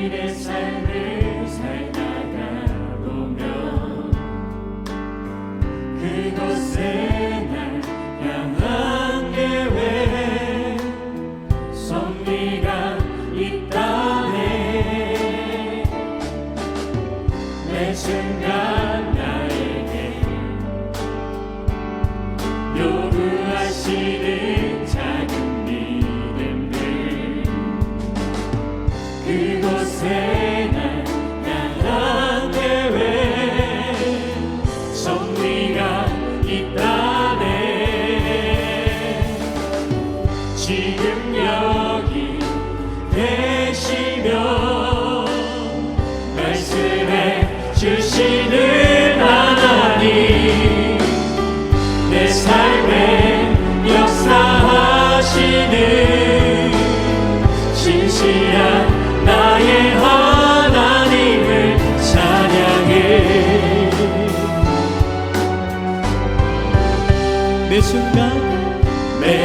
내 삶을 살다가 보면 그곳에 날 향한 계획 섭리가 있다네. 매 순간 나에게 요구하시는 작은 믿음들 그곳에 날 향한 계획 섭리가 있다네. 지금 여기 계시며 말씀해 주시는 하나님 내 삶에 역사하시는 신실한 나의 하나님을 찬양해. 매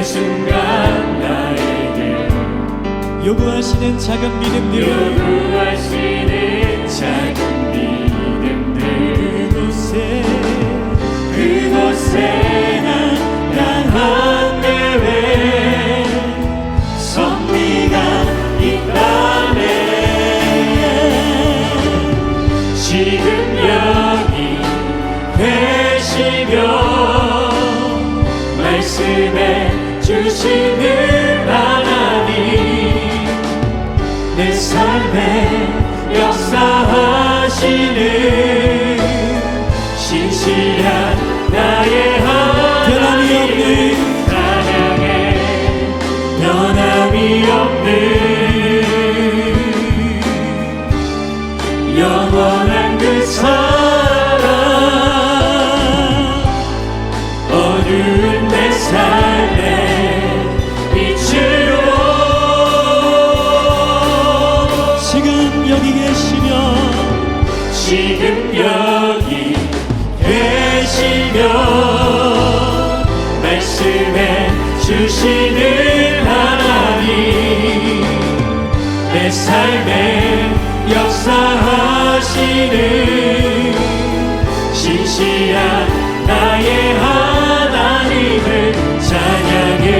순간 나에게 요구하시는 작은 믿음들 요구하시는 작은 믿음들 그곳에 난 향한 계획 섭리가 있다네. 지금 여기 계시며 말씀해 주시는 하나님 내 삶에 역사하시는 신실한 나의 하나님 찬양해. 변함이 없는 영원한 그 사랑 어두운 내 삶의 빛으로 지금 여기 계시며 말씀해 주시는 하나님 내 삶에 역사하시는 신실한 나의 하나님을 찬양해.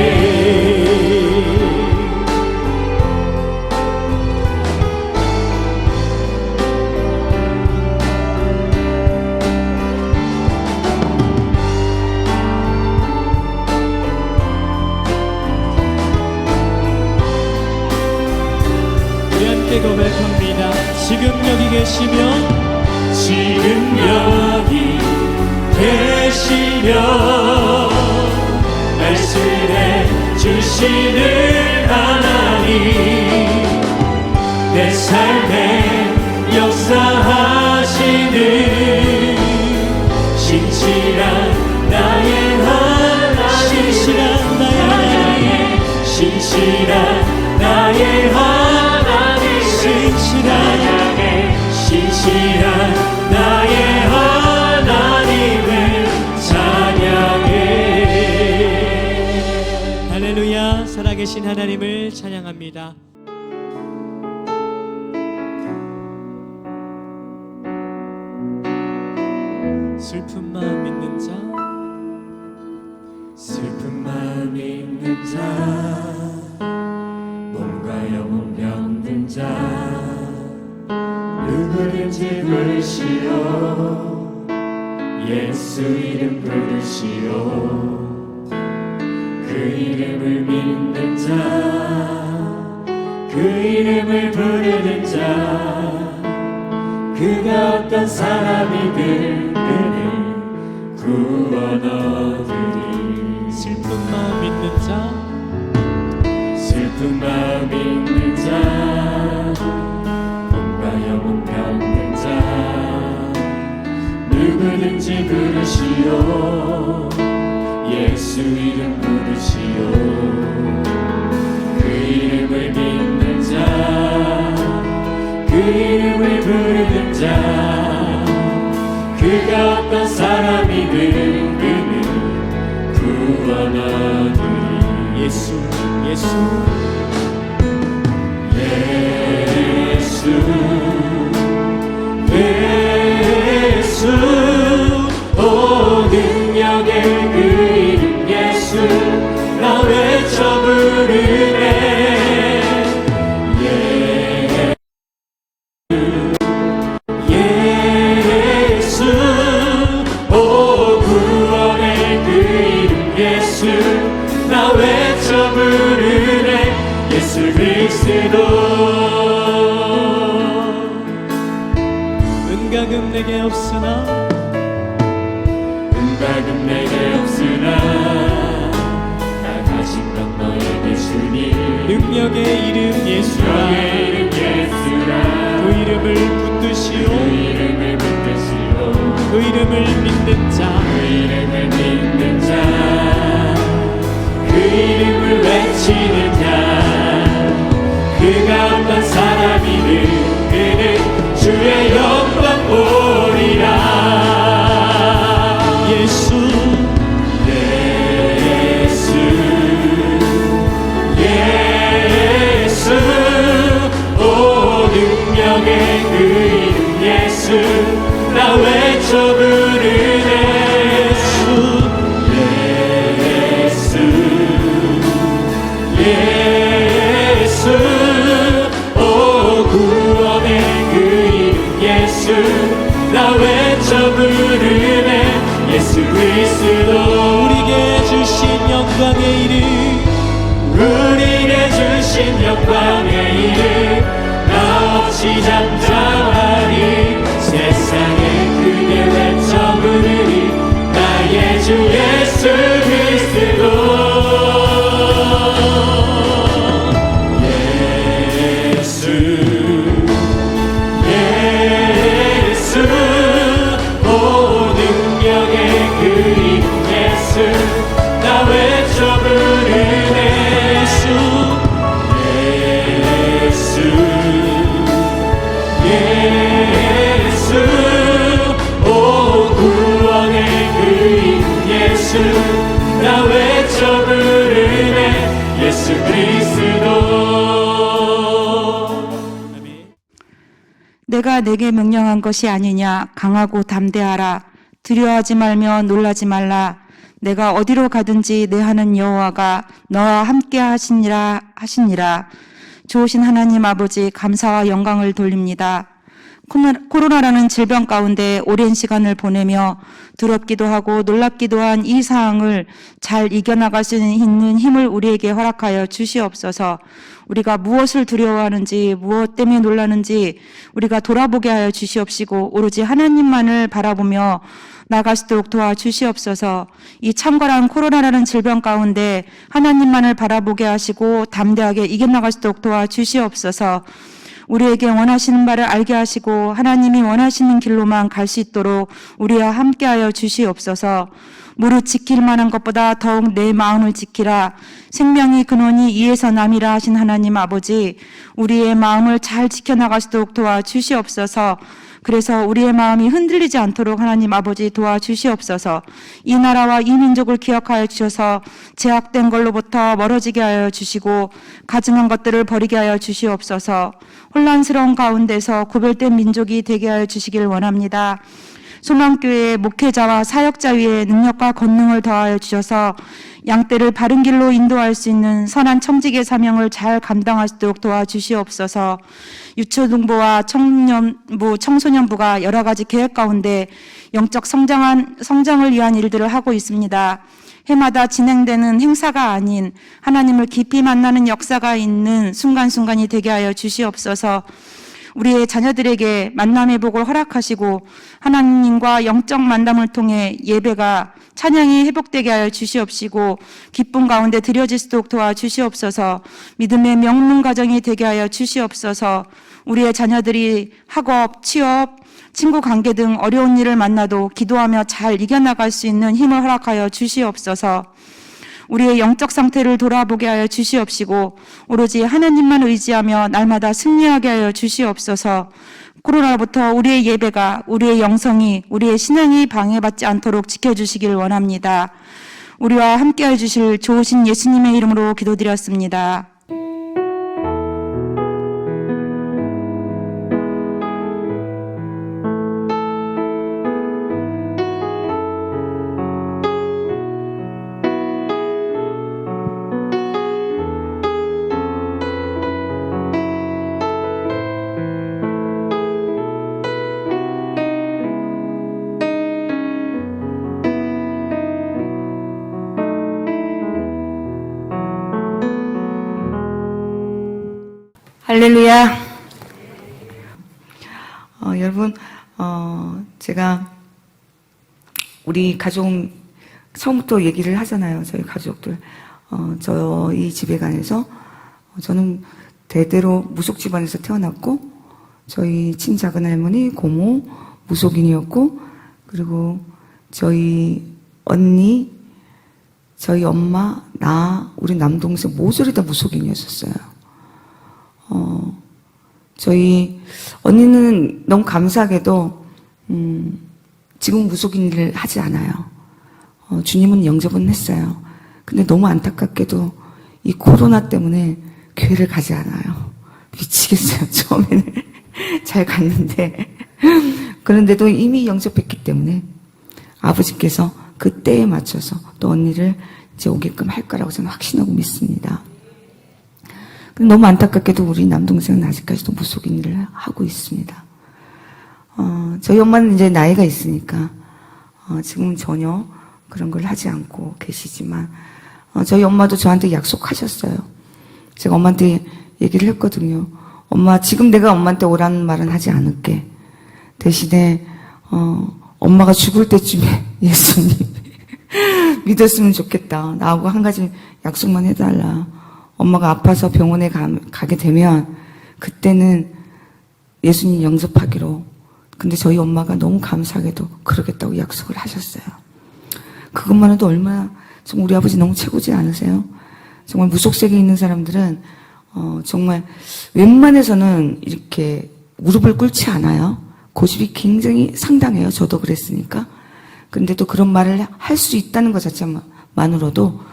고백합니다. 지금 여기 계시며 말씀해 주시는 하나님 내 삶에 역사하시는 신실한 나의 하나님 신실한 나의 하나님 신실한 나의 하나님을 찬양해. 할렐루야. 살아계신 하나님을 찬양합니다. 슬픈 마음 있는 자 몸과 영혼 병든 자 누구든지 부르시오. 예수 이름 부르시오. 그 이름을 믿는 자 그 이름을 부르는 자 그가 어떤 사람이든 그는 구원 얻으리. 슬픈 마음 있는 자 몸과 영혼 병든 자 누구든지 부르시오. 예수 이름 부르시오. 그 이름을 믿는 자 그 이름을 부르는 자 그가 어떤 사람이든 그는 구원 얻으리. 예수 예수 오 능력의 그 이름 예수 나 외쳐 부르네 예수 오 구원의 그 이름 예수 나 외쳐 부르네 예수 그리스도 은가금 내게 없으나 은가금 내게 없으나 나 가진 건 너에게 주니 능력의 이름 예수라 너의 이름 예수라 그 이름을 붙드시오 그 이름을 붙드시오 그 이름을 믿는 자 그 이름을 믿는 자 그 이름을 외치는 자 그가 어떤 사람이든 그는 주의 영광 보리라 예수 예수 예수 오 능력의 그 이름 예수 나 외쳐 부르네 예수 예수 오 구원의 그 이름 예수 나 외쳐 부르네 예수 그리스도 우리에게 주신 영광의 이름 우리에게 주신 영광의 이름 나 없이 잠잠하니 세상에 크게 외쳐 부르니 나의 주 예수 그리스도 예수 예수 오 능력의 그 이름 예수 나 외쳐 부르네 예수 예수 오 구원의 그 이름 예수 나 외쳐 부르네 예수 그리스도 내가 내게 명령한 것이 아니냐. 강하고 담대하라. 두려워하지 말며 놀라지 말라. 내가 어디로 가든지 내 하는 여호와가 너와 함께 하시니라. 좋으신 하나님 아버지 감사와 영광을 돌립니다. 코로나라는 질병 가운데 오랜 시간을 보내며 두렵기도 하고 놀랍기도 한 이 상황을 잘 이겨나갈 수 있는 힘을 우리에게 허락하여 주시옵소서. 우리가 무엇을 두려워하는지 무엇 때문에 놀라는지 우리가 돌아보게 하여 주시옵시고 오로지 하나님만을 바라보며 나아갈 수 있도록 도와주시옵소서. 이 참관한 코로나라는 질병 가운데 하나님만을 바라보게 하시고 담대하게 이겨나갈 수 있도록 도와주시옵소서. 우리에게 원하시는 바를 알게 하시고 하나님이 원하시는 길로만 갈 수 있도록 우리와 함께하여 주시옵소서. 무릇 지킬 만한 것보다 더욱 내 마음을 지키라. 생명의 근원이 이에서 남이라 하신 하나님 아버지, 우리의 마음을 잘 지켜나갈 수 있도록 도와주시옵소서. 그래서 우리의 마음이 흔들리지 않도록 하나님 아버지 도와주시옵소서. 이 나라와 이 민족을 기억하여 주셔서 제약된 걸로부터 멀어지게 하여 주시고 가증한 것들을 버리게 하여 주시옵소서. 혼란스러운 가운데서 구별된 민족이 되게 하여 주시길 원합니다. 소망교회의 목회자와 사역자 위에 능력과 권능을 더하여 주셔서 양떼를 바른 길로 인도할 수 있는 선한 청직의 사명을 잘 감당할 수 있도록 도와주시옵소서. 유초등부와 청소년부가 여러 가지 계획 가운데 영적 성장을 위한 일들을 하고 있습니다. 해마다 진행되는 행사가 아닌 하나님을 깊이 만나는 역사가 있는 순간순간이 되게 하여 주시옵소서. 우리의 자녀들에게 만남의 복을 허락하시고 하나님과 영적 만남을 통해 예배가 찬양이 회복되게 하여 주시옵시고 기쁨 가운데 드려질 수 있도록 도와주시옵소서. 믿음의 명문 가정이 되게 하여 주시옵소서. 우리의 자녀들이 학업, 취업, 친구 관계 등 어려운 일을 만나도 기도하며 잘 이겨나갈 수 있는 힘을 허락하여 주시옵소서. 우리의 영적 상태를 돌아보게 하여 주시옵시고 오로지 하나님만 의지하며 날마다 승리하게 하여 주시옵소서. 코로나로부터 우리의 예배가, 우리의 영성이, 우리의 신앙이 방해받지 않도록 지켜주시길 원합니다. 우리와 함께해 주실 좋으신 예수님의 이름으로 기도드렸습니다. 할렐루야. 여러분, 제가 우리 가족 처음부터 얘기를 하잖아요. 저희 가족들. 저희 집에 관해서 저는 대대로 무속 집안에서 태어났고, 저희 친작은 할머니, 고모, 무속인이었고, 그리고 저희 언니, 저희 엄마, 나, 우리 남동생 모조리 다 무속인이었었어요. 저희 언니는 너무 감사하게도 지금 무속인 일을 하지 않아요. 주님은 영접은 했어요. 근데 너무 안타깝게도 이 코로나 때문에 교회를 가지 않아요. 미치겠어요. 처음에는 잘 갔는데 그런데도 이미 영접했기 때문에 아버지께서 그 때에 맞춰서 또 언니를 이제 오게끔 할 거라고 저는 확신하고 믿습니다. 근데 너무 안타깝게도 우리 남동생은 아직까지도 무속인 일을 하고 있습니다. 저희 엄마는 이제 나이가 있으니까 지금은 전혀 그런 걸 하지 않고 계시지만 저희 엄마도 저한테 약속하셨어요. 제가 엄마한테 얘기를 했거든요. 엄마, 지금 내가 엄마한테 오라는 말은 하지 않을게. 대신에 엄마가 죽을 때쯤에 예수님 믿었으면 좋겠다. 나하고 한 가지 약속만 해달라. 엄마가 아파서 병원에 가게 되면 그때는 예수님 영접하기로. 근데 저희 엄마가 너무 감사하게도 그러겠다고 약속을 하셨어요. 그것만 해도 얼마나, 정말 우리 아버지 너무 최고지 않으세요? 정말 무속세계에 있는 사람들은 정말 웬만해서는 이렇게 무릎을 꿇지 않아요. 고집이 굉장히 상당해요. 저도 그랬으니까. 근데도 그런 말을 할 수 있다는 것 자체만으로도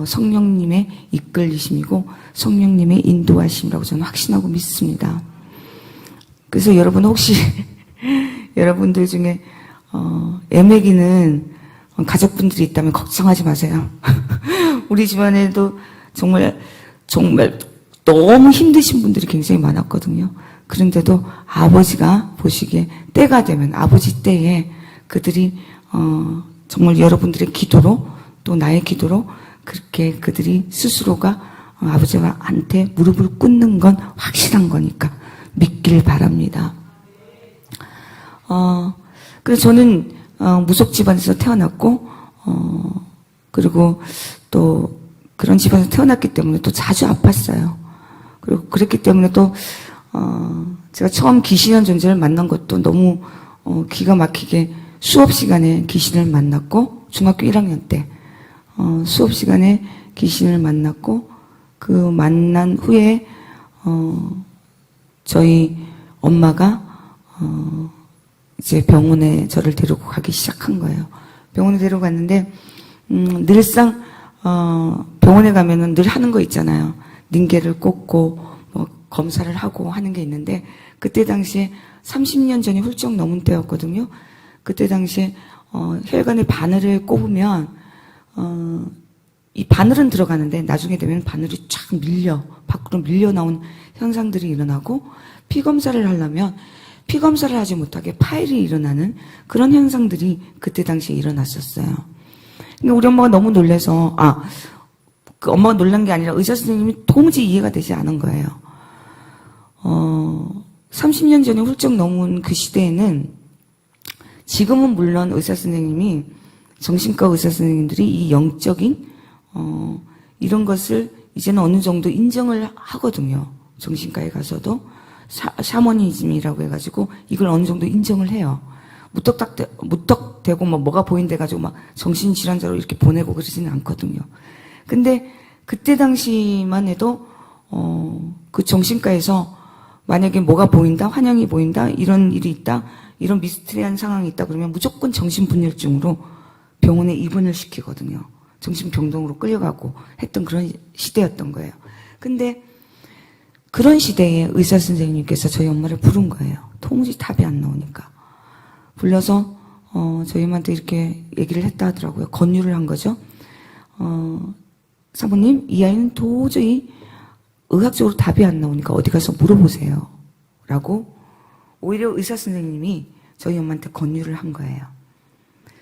성령님의 이끌리심이고 성령님의 인도하심이라고 저는 확신하고 믿습니다. 그래서 여러분 혹시 여러분들 중에 애매기는 가족분들이 있다면 걱정하지 마세요. 우리 집안에도 정말 너무 힘드신 분들이 굉장히 많았거든요. 그런데도 아버지가 보시기에 때가 되면 아버지 때에 그들이 정말 여러분들의 기도로 또 나의 기도로 그렇게 그들이 스스로가 아버지한테 무릎을 꿇는 건 확실한 거니까 믿길 바랍니다. 그래서 저는 무속 집안에서 태어났고 그리고 또 그런 집안에서 태어났기 때문에 또 자주 아팠어요. 그리고 그랬기 때문에 또 제가 처음 귀신이라는 존재를 만난 것도 너무 기가 막히게 수업 시간에 귀신을 만났고 중학교 1학년 때 수업 시간에 귀신을 만났고 그 만난 후에 저희 엄마가 이제 병원에 저를 데리고 가기 시작한 거예요. 병원에 데려갔는데 늘상 병원에 가면은 늘 하는 거 있잖아요. 닌게를 꽂고 뭐 검사를 하고 하는 게 있는데 그때 당시에 30년 전이 훌쩍 넘은 때였거든요. 그때 당시에 혈관에 바늘을 꼽으면 이 바늘은 들어가는데 나중에 되면 바늘이 쫙 밖으로 밀려 나온 현상들이 일어나고 피 검사를 하려면 피 검사를 하지 못하게 파열이 일어나는 그런 현상들이 그때 당시에 일어났었어요. 근데 우리 엄마가 너무 놀라서 그 엄마가 놀란 게 아니라 의사 선생님이 도무지 이해가 되지 않은 거예요. 30년 전에 훌쩍 넘은 그 시대에는 지금은 물론 의사 선생님이 정신과 의사 선생님들이 이 영적인 이런 것을 이제는 어느 정도 인정을 하거든요. 정신과에 가서도 샤머니즘이라고 해가지고 이걸 어느 정도 인정을 해요. 무턱대고 뭐가 보인대 가지고 막 정신질환자로 이렇게 보내고 그러지는 않거든요. 근데 그때 당시만 해도 그 정신과에서 만약에 뭐가 보인다, 환영이 보인다, 이런 일이 있다, 이런 미스테리한 상황이 있다 그러면 무조건 정신분열증으로 병원에 입원을 시키거든요. 정신병동으로 끌려가고 했던 그런 시대였던 거예요. 근데 그런 시대에 의사 선생님께서 저희 엄마를 부른 거예요. 도무지 답이 안 나오니까. 불러서 저희 엄마한테 이렇게 얘기를 했다 하더라고요. 권유를 한 거죠. 사모님, 이 아이는 도저히 의학적으로 답이 안 나오니까 어디 가서 물어보세요. 라고 오히려 의사 선생님이 저희 엄마한테 권유를 한 거예요.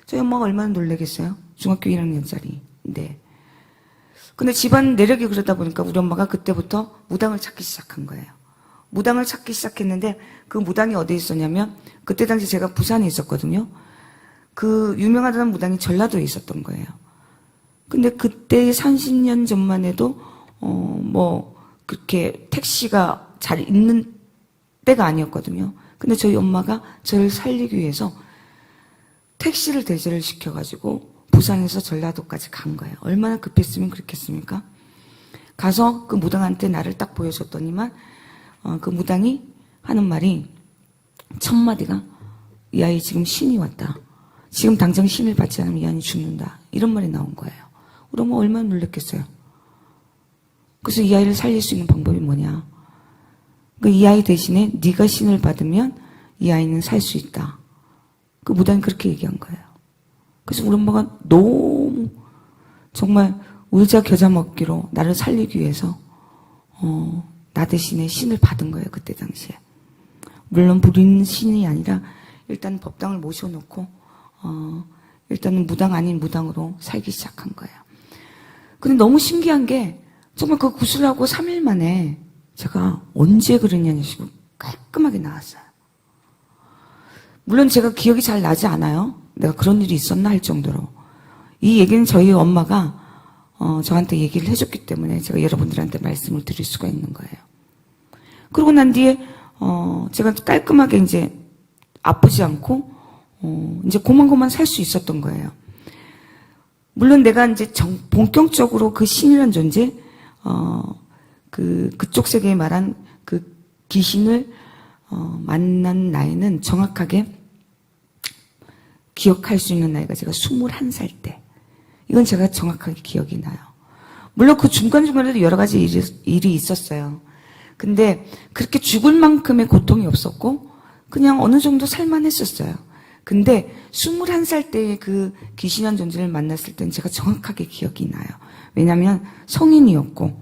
저희 엄마가 얼마나 놀라겠어요? 중학교 1학년짜리인데. 근데 집안 내력이 그러다 보니까 우리 엄마가 그때부터 무당을 찾기 시작한 거예요. 무당을 찾기 시작했는데 그 무당이 어디에 있었냐면 그때 당시 제가 부산에 있었거든요. 그 유명하다는 무당이 전라도에 있었던 거예요. 근데 그때 30년 전만 해도 뭐 그렇게 택시가 잘 있는 때가 아니었거든요. 근데 저희 엄마가 저를 살리기 위해서 택시를 대절을 시켜가지고 부산에서 전라도까지 간 거예요. 얼마나 급했으면 그렇겠습니까? 가서 그 무당한테 나를 딱 보여줬더니만 그 무당이 하는 말이 첫 마디가 이 아이 지금 신이 왔다. 지금 당장 신을 받지 않으면 이 아이 죽는다. 이런 말이 나온 거예요. 우리 엄마 얼마나 놀랐겠어요. 그래서 이 아이를 살릴 수 있는 방법이 뭐냐. 이 아이 대신에 네가 신을 받으면 이 아이는 살 수 있다. 그 무당이 그렇게 얘기한 거예요. 그래서 우리 엄마가 너무 정말 의자 겨자 먹기로 나를 살리기 위해서 나 대신에 신을 받은 거예요. 그때 당시에. 물론 부리는 신이 아니라 일단 법당을 모셔놓고 일단은 무당 아닌 무당으로 살기 시작한 거예요. 근데 너무 신기한 게 정말 그 구슬하고 3일 만에 제가 언제 그랬냐는 식으로 깔끔하게 나왔어요. 물론 제가 기억이 잘 나지 않아요. 내가 그런 일이 있었나 할 정도로. 이 얘기는 저희 엄마가 저한테 얘기를 해줬기 때문에 제가 여러분들한테 말씀을 드릴 수가 있는 거예요. 그러고 난 뒤에 제가 깔끔하게 이제 아프지 않고 이제 고만고만 살 수 있었던 거예요. 물론 내가 이제 본격적으로 그 신이란 존재, 그쪽 세계에 말한 그 귀신을 만난 나이는 정확하게 기억할 수 있는 나이가 제가 21살 때. 이건 제가 정확하게 기억이 나요. 물론 그 중간중간에도 여러 가지 일이 있었어요. 근데 그렇게 죽을 만큼의 고통이 없었고 그냥 어느 정도 살만했었어요. 근데 21살 때의 그 귀신한 존재를 만났을 때는 제가 정확하게 기억이 나요. 왜냐하면 성인이었고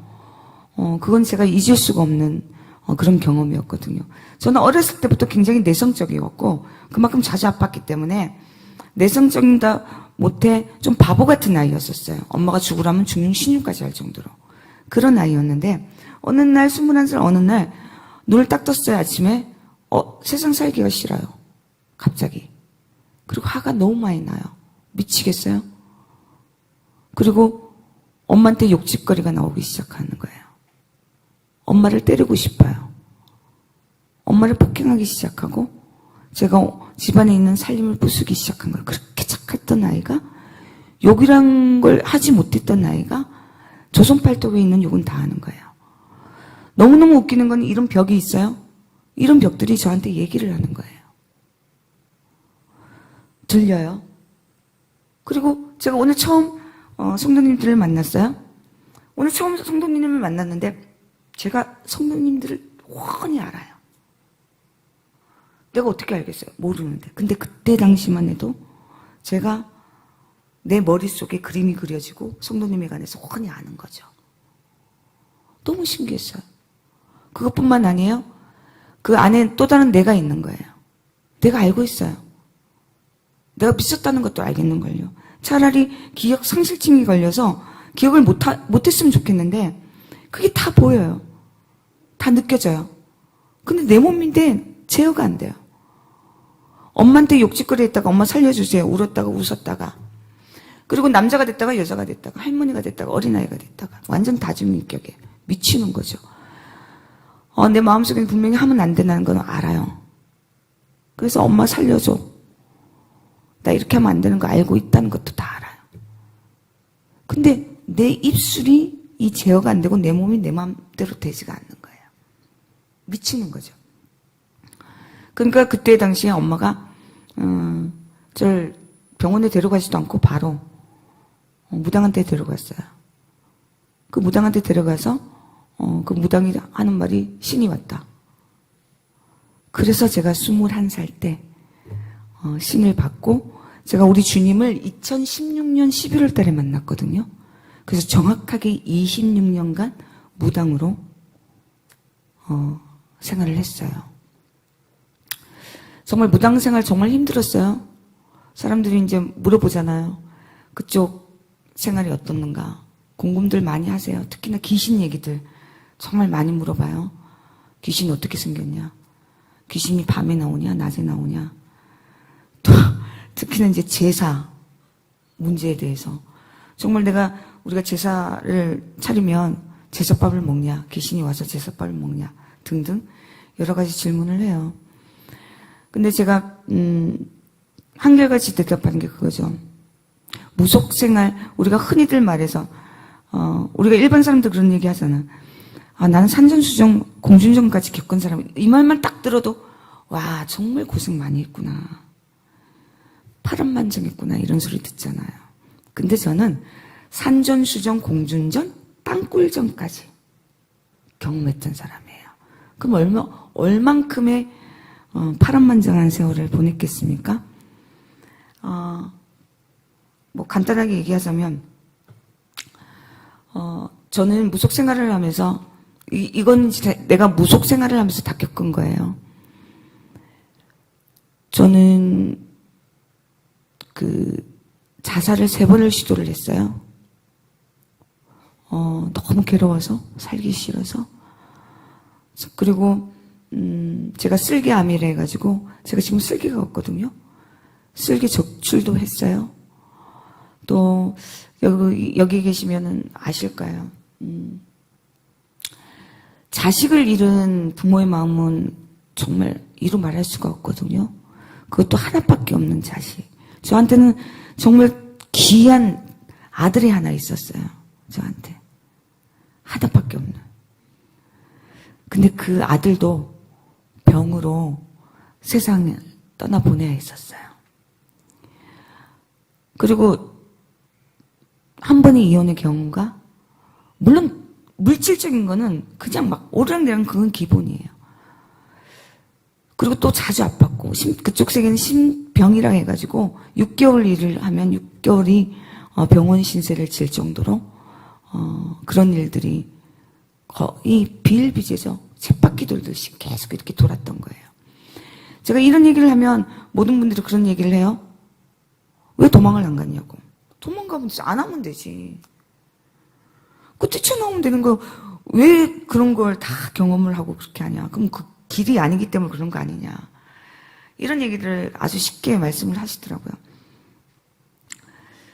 그건 제가 잊을 수가 없는 그런 경험이었거든요. 저는 어렸을 때부터 굉장히 내성적이었고 그만큼 자주 아팠기 때문에 내성적이다 못해 좀 바보 같은 아이였었어요. 엄마가 죽으라면 중증 신유까지 할 정도로. 그런 아이였는데 어느 날 21살 어느 날 눈을 딱 떴어요. 아침에 세상 살기가 싫어요. 갑자기. 그리고 화가 너무 많이 나요. 미치겠어요? 그리고 엄마한테 욕짓거리가 나오기 시작하는 거예요. 엄마를 때리고 싶어요. 엄마를 폭행하기 시작하고 제가 집안에 있는 살림을 부수기 시작한 거예요. 그렇게 착했던 아이가 욕이란 걸 하지 못했던 아이가 조선팔도에 있는 욕은 다 하는 거예요. 너무너무 웃기는 건 이런 벽이 있어요. 이런 벽들이 저한테 얘기를 하는 거예요. 들려요. 그리고 제가 오늘 처음 성도님들을 만났어요. 오늘 처음 성도님을 만났는데 제가 성도님들을 훤히 알아요. 내가 어떻게 알겠어요? 모르는데. 근데 그때 당시만 해도 제가 내 머릿속에 그림이 그려지고 성도님에 관해서 훤히 아는 거죠. 너무 신기했어요. 그것뿐만 아니에요. 그 안에 또 다른 내가 있는 거예요. 내가 알고 있어요. 내가 미쳤다는 것도 알겠는걸요. 차라리 기억 상실증이 걸려서 기억을 못했으면 좋겠는데 그게 다 보여요. 다 느껴져요. 근데 내 몸인데 제어가 안 돼요. 엄마한테 욕짓거리 했다가 엄마 살려주세요. 울었다가 웃었다가. 그리고 남자가 됐다가 여자가 됐다가 할머니가 됐다가 어린아이가 됐다가 완전 다중인격에 미치는 거죠. 내 마음속에는 분명히 하면 안 된다는 건 알아요. 그래서 엄마 살려줘. 나 이렇게 하면 안 되는 거 알고 있다는 것도 다 알아요. 근데 내 입술이 이 제어가 안 되고 내 몸이 내 마음대로 되지가 않는 거예요. 미치는 거죠. 그러니까 그때 당시에 엄마가 절 병원에 데려가지도 않고 바로 무당한테 데려갔어요. 그 무당한테 데려가서 그 무당이 하는 말이 신이 왔다. 그래서 제가 21살 때 신을 받고 제가 우리 주님을 2016년 11월 달에 만났거든요. 그래서 정확하게 26년간 무당으로 생활을 했어요. 정말 무당 생활 정말 힘들었어요. 사람들이 이제 물어보잖아요. 그쪽 생활이 어떻는가. 궁금들 많이 하세요. 특히나 귀신 얘기들 정말 많이 물어봐요. 귀신이 어떻게 생겼냐? 귀신이 밤에 나오냐? 낮에 나오냐? 또 특히나 이제 제사 문제에 대해서 정말 우리가 제사를 차리면 제사밥을 먹냐? 귀신이 와서 제사밥을 먹냐? 등등 여러 가지 질문을 해요. 근데 제가 한결같이 대답하는 게 그거죠. 무속생활, 우리가 흔히들 말해서 우리가 일반 사람들 그런 얘기 하잖아. 나는 산전수전, 공중전까지 겪은 사람. 이 말만 딱 들어도 와 정말 고생 많이 했구나. 파란만장했구나 이런 소리 듣잖아요. 근데 저는 산전수전, 공중전, 땅굴전까지 경험했던 사람이에요. 그럼 얼만큼의 파란만장한 세월을 보냈겠습니까? 뭐 간단하게 얘기하자면 저는 무속 생활을 하면서 이건 진짜 내가 무속 생활을 하면서 다 겪은 거예요. 저는 자살을 3번을 시도를 했어요. 너무 괴로워서 살기 싫어서. 그리고 제가 쓸개암이라 해가지고 제가 지금 쓸개가 없거든요. 쓸개 적출도 했어요. 또 여기 계시면은 아실 거예요. 자식을 잃은 부모의 마음은 정말 이루 말할 수가 없거든요. 그것도 하나밖에 없는 자식. 저한테는 정말 귀한 아들이 하나 있었어요. 저한테. 하나밖에 없는. 근데 그 아들도 병으로 세상을 떠나보내야 했었어요. 그리고 한 번의 이혼의 경우가 물론 물질적인 거는 그냥 막 오르락내락 그건 기본이에요. 그리고 또 자주 아팠고 그쪽 세계는 심병이라 해가지고 6개월 일을 하면 6개월이 병원 신세를 질 정도로 그런 일들이 거의 비일비재죠. 쳇바퀴 돌듯이 계속 이렇게 돌았던 거예요. 제가 이런 얘기를 하면 모든 분들이 그런 얘기를 해요. 왜 도망을 안 갔냐고. 도망가면 되지. 안 하면 되지. 뛰쳐나오면 되는 거 왜 그런 걸 다 경험을 하고 그렇게 하냐. 그럼 그 길이 아니기 때문에 그런 거 아니냐. 이런 얘기를 아주 쉽게 말씀을 하시더라고요.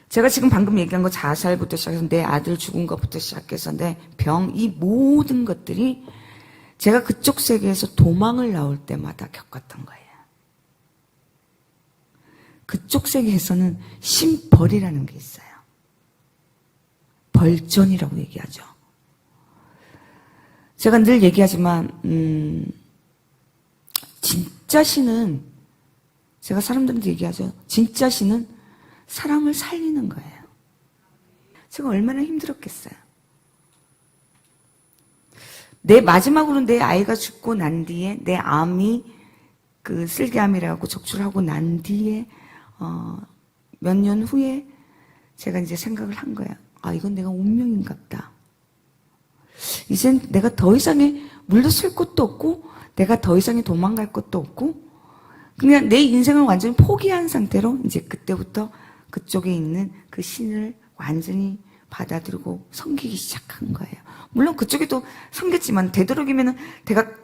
제가 지금 방금 얘기한 거 자살부터 시작해서 내 아들 죽은 것부터 시작해서 내 병, 이 모든 것들이 제가 그쪽 세계에서 도망을 나올 때마다 겪었던 거예요. 그쪽 세계에서는 심벌이라는 게 있어요. 벌전이라고 얘기하죠. 제가 늘 얘기하지만 진짜 신은 제가 사람들한테 얘기하죠. 진짜 신은 사람을 살리는 거예요. 제가 얼마나 힘들었겠어요. 마지막으로 내 아이가 죽고 난 뒤에 내 암이 쓸개암이라고 적출하고 난 뒤에 몇 년 후에 제가 이제 생각을 한 거예요. 이건 내가 운명인갑다. 이젠 내가 더 이상의 물러설 곳도 없고 내가 더 이상의 도망갈 곳도 없고 그냥 내 인생을 완전히 포기한 상태로 이제 그때부터 그쪽에 있는 그 신을 완전히 받아들이고 섬기기 시작한 거예요. 물론 그쪽에도 섬겼지만 되도록이면은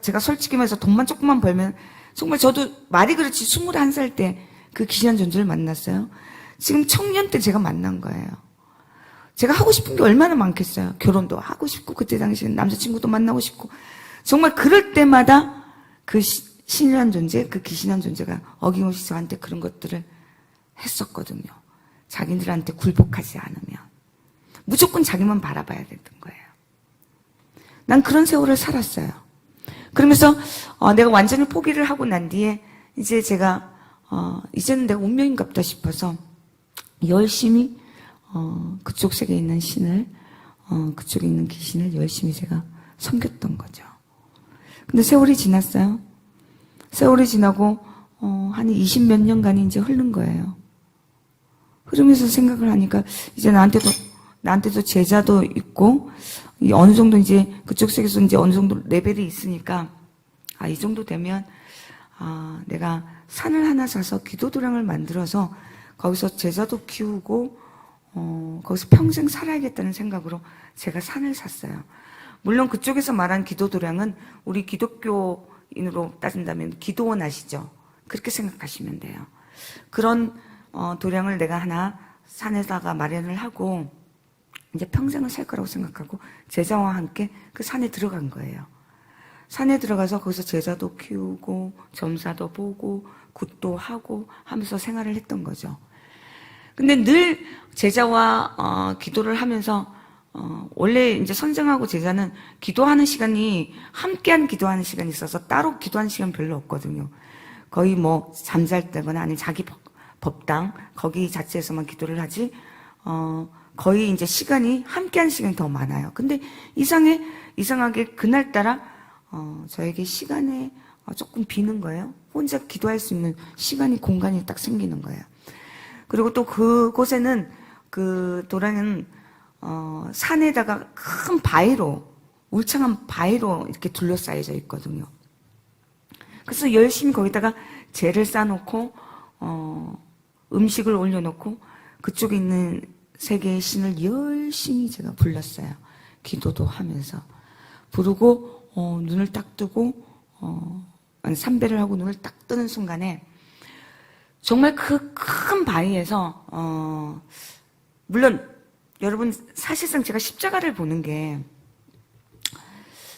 제가 솔직히 말해서 돈만 조금만 벌면 정말 저도 말이 그렇지 21살 때 그 귀신한 존재를 만났어요. 지금 청년 때 제가 만난 거예요. 제가 하고 싶은 게 얼마나 많겠어요. 결혼도 하고 싶고 그때 당시에는 남자친구도 만나고 싶고 정말 그럴 때마다 그 신이란 존재, 그 귀신한 존재가 어김없이 저한테 그런 것들을 했었거든요. 자기들한테 굴복하지 않으면 무조건 자기만 바라봐야 되는 거예요. 난 그런 세월을 살았어요. 그러면서 내가 완전히 포기를 하고 난 뒤에 이제 제가 이제는 내가 운명인갑다 싶어서 열심히 그쪽 세계에 있는 신을 그쪽에 있는 귀신을 열심히 제가 섬겼던 거죠. 근데 세월이 지났어요. 세월이 지나고 한 20몇 년간이 이제 흐른 거예요. 흐르면서 생각을 하니까 이제 나한테도 제자도 있고 어느 정도 이제 그쪽 세계에서 이제 어느 정도 레벨이 있으니까 이 정도 되면 내가 산을 하나 사서 기도도량을 만들어서 거기서 제자도 키우고 거기서 평생 살아야겠다는 생각으로 제가 산을 샀어요. 물론 그쪽에서 말한 기도 도량은 우리 기독교인으로 따진다면 기도원 아시죠? 그렇게 생각하시면 돼요. 그런 도량을 내가 하나 산에다가 마련을 하고 이제 평생을 살 거라고 생각하고 제자와 함께 그 산에 들어간 거예요. 산에 들어가서 거기서 제자도 키우고 점사도 보고 굿도 하고 하면서 생활을 했던 거죠. 근데 늘 제자와 기도를 하면서 원래 이제 선생하고 제자는 기도하는 시간이 함께한 기도하는 시간이 있어서 따로 기도하는 시간 별로 없거든요. 거의 뭐 잠잘 때거나 아니면 자기 법당 거기 자체에서만 기도를 하지 거의 이제 시간이 함께한 시간이 더 많아요. 근데 이상하게 그날따라 저에게 시간에 조금 비는 거예요. 혼자 기도할 수 있는 시간이 공간이 딱 생기는 거예요. 그리고 또 그곳에는 그 도량은 산에다가 큰 바위로 울창한 바위로 이렇게 둘러싸여져 있거든요. 그래서 열심히 거기다가 재를 쌓아놓고 음식을 올려놓고 그쪽에 있는 세 개의 신을 열심히 제가 불렀어요. 기도도 하면서 부르고 눈을 딱 뜨고 삼배를 하고 눈을 딱 뜨는 순간에 정말 그 큰 바위에서 물론 여러분 사실상 제가 십자가를 보는 게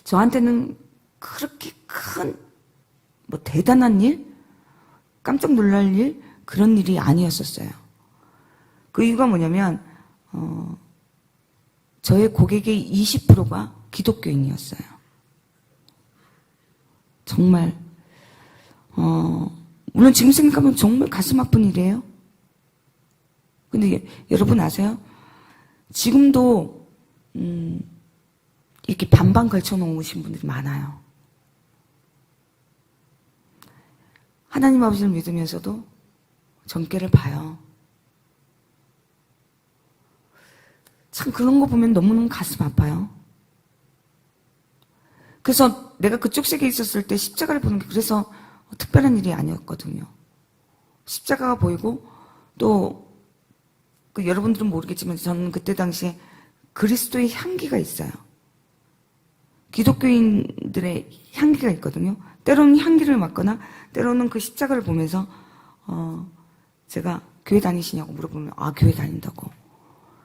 저한테는 그렇게 큰 뭐 대단한 일, 깜짝 놀랄 일 그런 일이 아니었었어요. 그 이유가 뭐냐면 저의 고객의 20%가 기독교인이었어요. 정말 물론 지금 생각하면 정말 가슴 아픈 일이에요. 근데 여러분 아세요? 지금도 이렇게 반반 걸쳐 놓으신 분들이 많아요. 하나님 아버지를 믿으면서도 정죄를 봐요. 참 그런 거 보면 너무너무 가슴 아파요. 그래서 내가 그쪽 세계에 있었을 때 십자가를 보는 게 그래서 특별한 일이 아니었거든요. 십자가가 보이고 또 여러분들은 모르겠지만 저는 그때 당시에 그리스도의 향기가 있어요. 기독교인들의 향기가 있거든요. 때로는 향기를 맡거나 때로는 그 십자가를 보면서 제가 교회 다니시냐고 물어보면 교회 다닌다고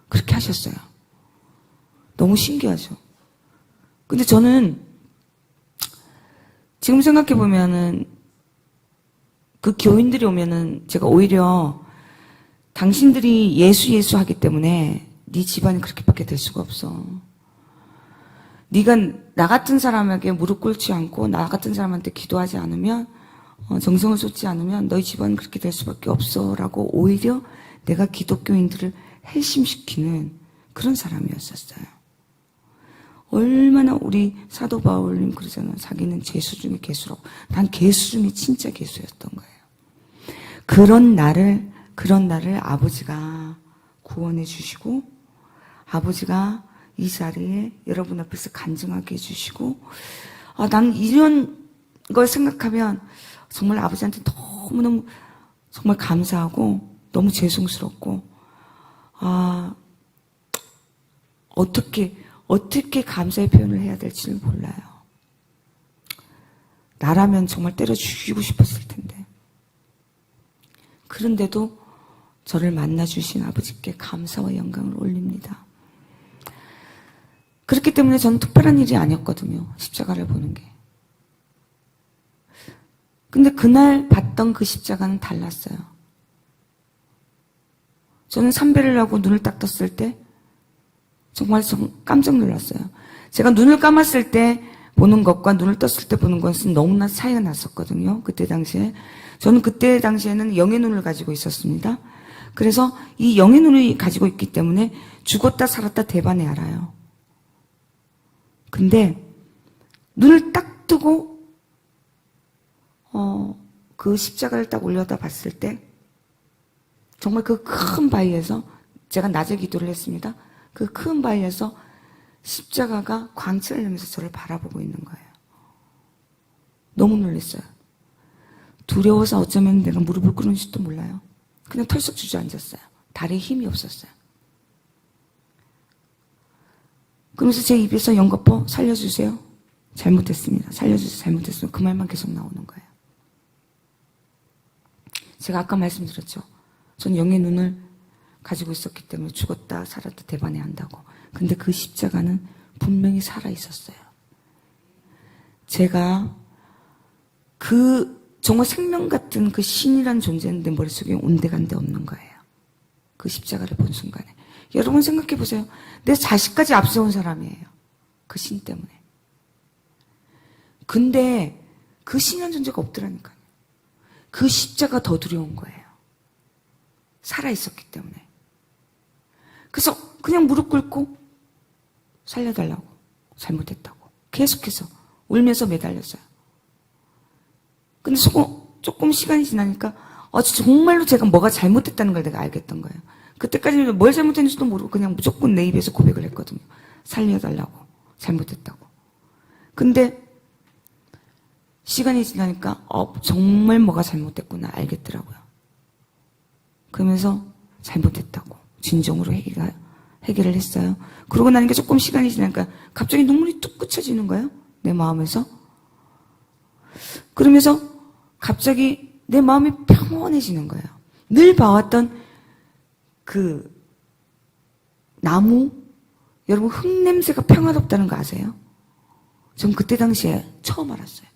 그렇게 하셨어요. 너무 신기하죠. 근데 저는 지금 생각해보면은 그 교인들이 오면은 제가 오히려 당신들이 예수 하기 때문에 네 집안이 그렇게밖에 될 수가 없어. 네가 나 같은 사람에게 무릎 꿇지 않고 나 같은 사람한테 기도하지 않으면 정성을 쏟지 않으면 너희 집안은 그렇게 될 수밖에 없어 라고 오히려 내가 기독교인들을 회심시키는 그런 사람이었었어요. 얼마나 우리 사도 바울님 그러잖아요. 자기는 죄수 중에 개수라고. 난 개수 중에 진짜 개수였던 거예요. 그런 나를 아버지가 구원해 주시고 아버지가 이 자리에 여러분 앞에서 간증하게 해주시고 난 이런 걸 생각하면 정말 아버지한테 너무너무 정말 감사하고 너무 죄송스럽고 어떻게 감사의 표현을 해야 될지를 몰라요. 나라면 정말 때려 죽이고 싶었을 텐데. 그런데도 저를 만나주신 아버지께 감사와 영광을 올립니다. 그렇기 때문에 저는 특별한 일이 아니었거든요. 십자가를 보는 게. 근데 그날 봤던 그 십자가는 달랐어요. 저는 삼배를 하고 눈을 딱 떴을 때 정말 깜짝 놀랐어요. 제가 눈을 감았을 때 보는 것과 눈을 떴을 때 보는 것은 너무나 차이가 났었거든요. 그때 당시에. 저는 그때 당시에는 영의 눈을 가지고 있었습니다. 그래서 이 영의 눈을 가지고 있기 때문에 죽었다 살았다 대반에 알아요. 근데 눈을 딱 뜨고 그 십자가를 딱 올려다 봤을 때 정말 그 큰 바위에서 제가 낮에 기도를 했습니다. 그 큰 바위에서 십자가가 광채를 내면서 저를 바라보고 있는 거예요. 너무 놀랐어요. 두려워서 어쩌면 내가 무릎을 꿇은지도 몰라요. 그냥 털썩 주저앉았어요. 다리에 힘이 없었어요. 그러면서 제 입에서 영거포 살려주세요. 잘못했습니다. 살려주세요. 잘못했습니다. 그 말만 계속 나오는 거예요. 제가 아까 말씀드렸죠. 전 영의 눈을 가지고 있었기 때문에 죽었다 살았다 대반해야 한다고. 근데 그 십자가는 분명히 살아 있었어요. 제가 정말 생명 같은 그 신이란 존재는 내 머릿속에 온데간데 없는 거예요. 그 십자가를 본 순간에. 여러분 생각해 보세요. 내 자식까지 앞세운 사람이에요. 그 신 때문에. 근데 그 신이란 존재가 없더라니까요. 그 십자가 더 두려운 거예요. 살아있었기 때문에. 그래서 그냥 무릎 꿇고 살려달라고. 잘못했다고. 계속해서 울면서 매달렸어요. 근데 조금 시간이 지나니까 정말로 제가 뭐가 잘못했다는 걸 내가 알겠던 거예요. 그때까지는 뭘 잘못했는지도 모르고 그냥 무조건 내 입에서 고백을 했거든요. 살려달라고. 잘못했다고. 근데 시간이 지나니까 정말 뭐가 잘못됐구나 알겠더라고요. 그러면서 잘못했다고 진정으로 해결을 했어요. 그러고 나니까 조금 시간이 지나니까 갑자기 눈물이 뚝 그쳐지는 거예요. 내 마음에서. 그러면서 갑자기 내 마음이 평온해지는 거예요. 늘 봐왔던 그 나무, 여러분 흙냄새가 평화롭다는 거 아세요? 전 그때 당시에 처음 알았어요.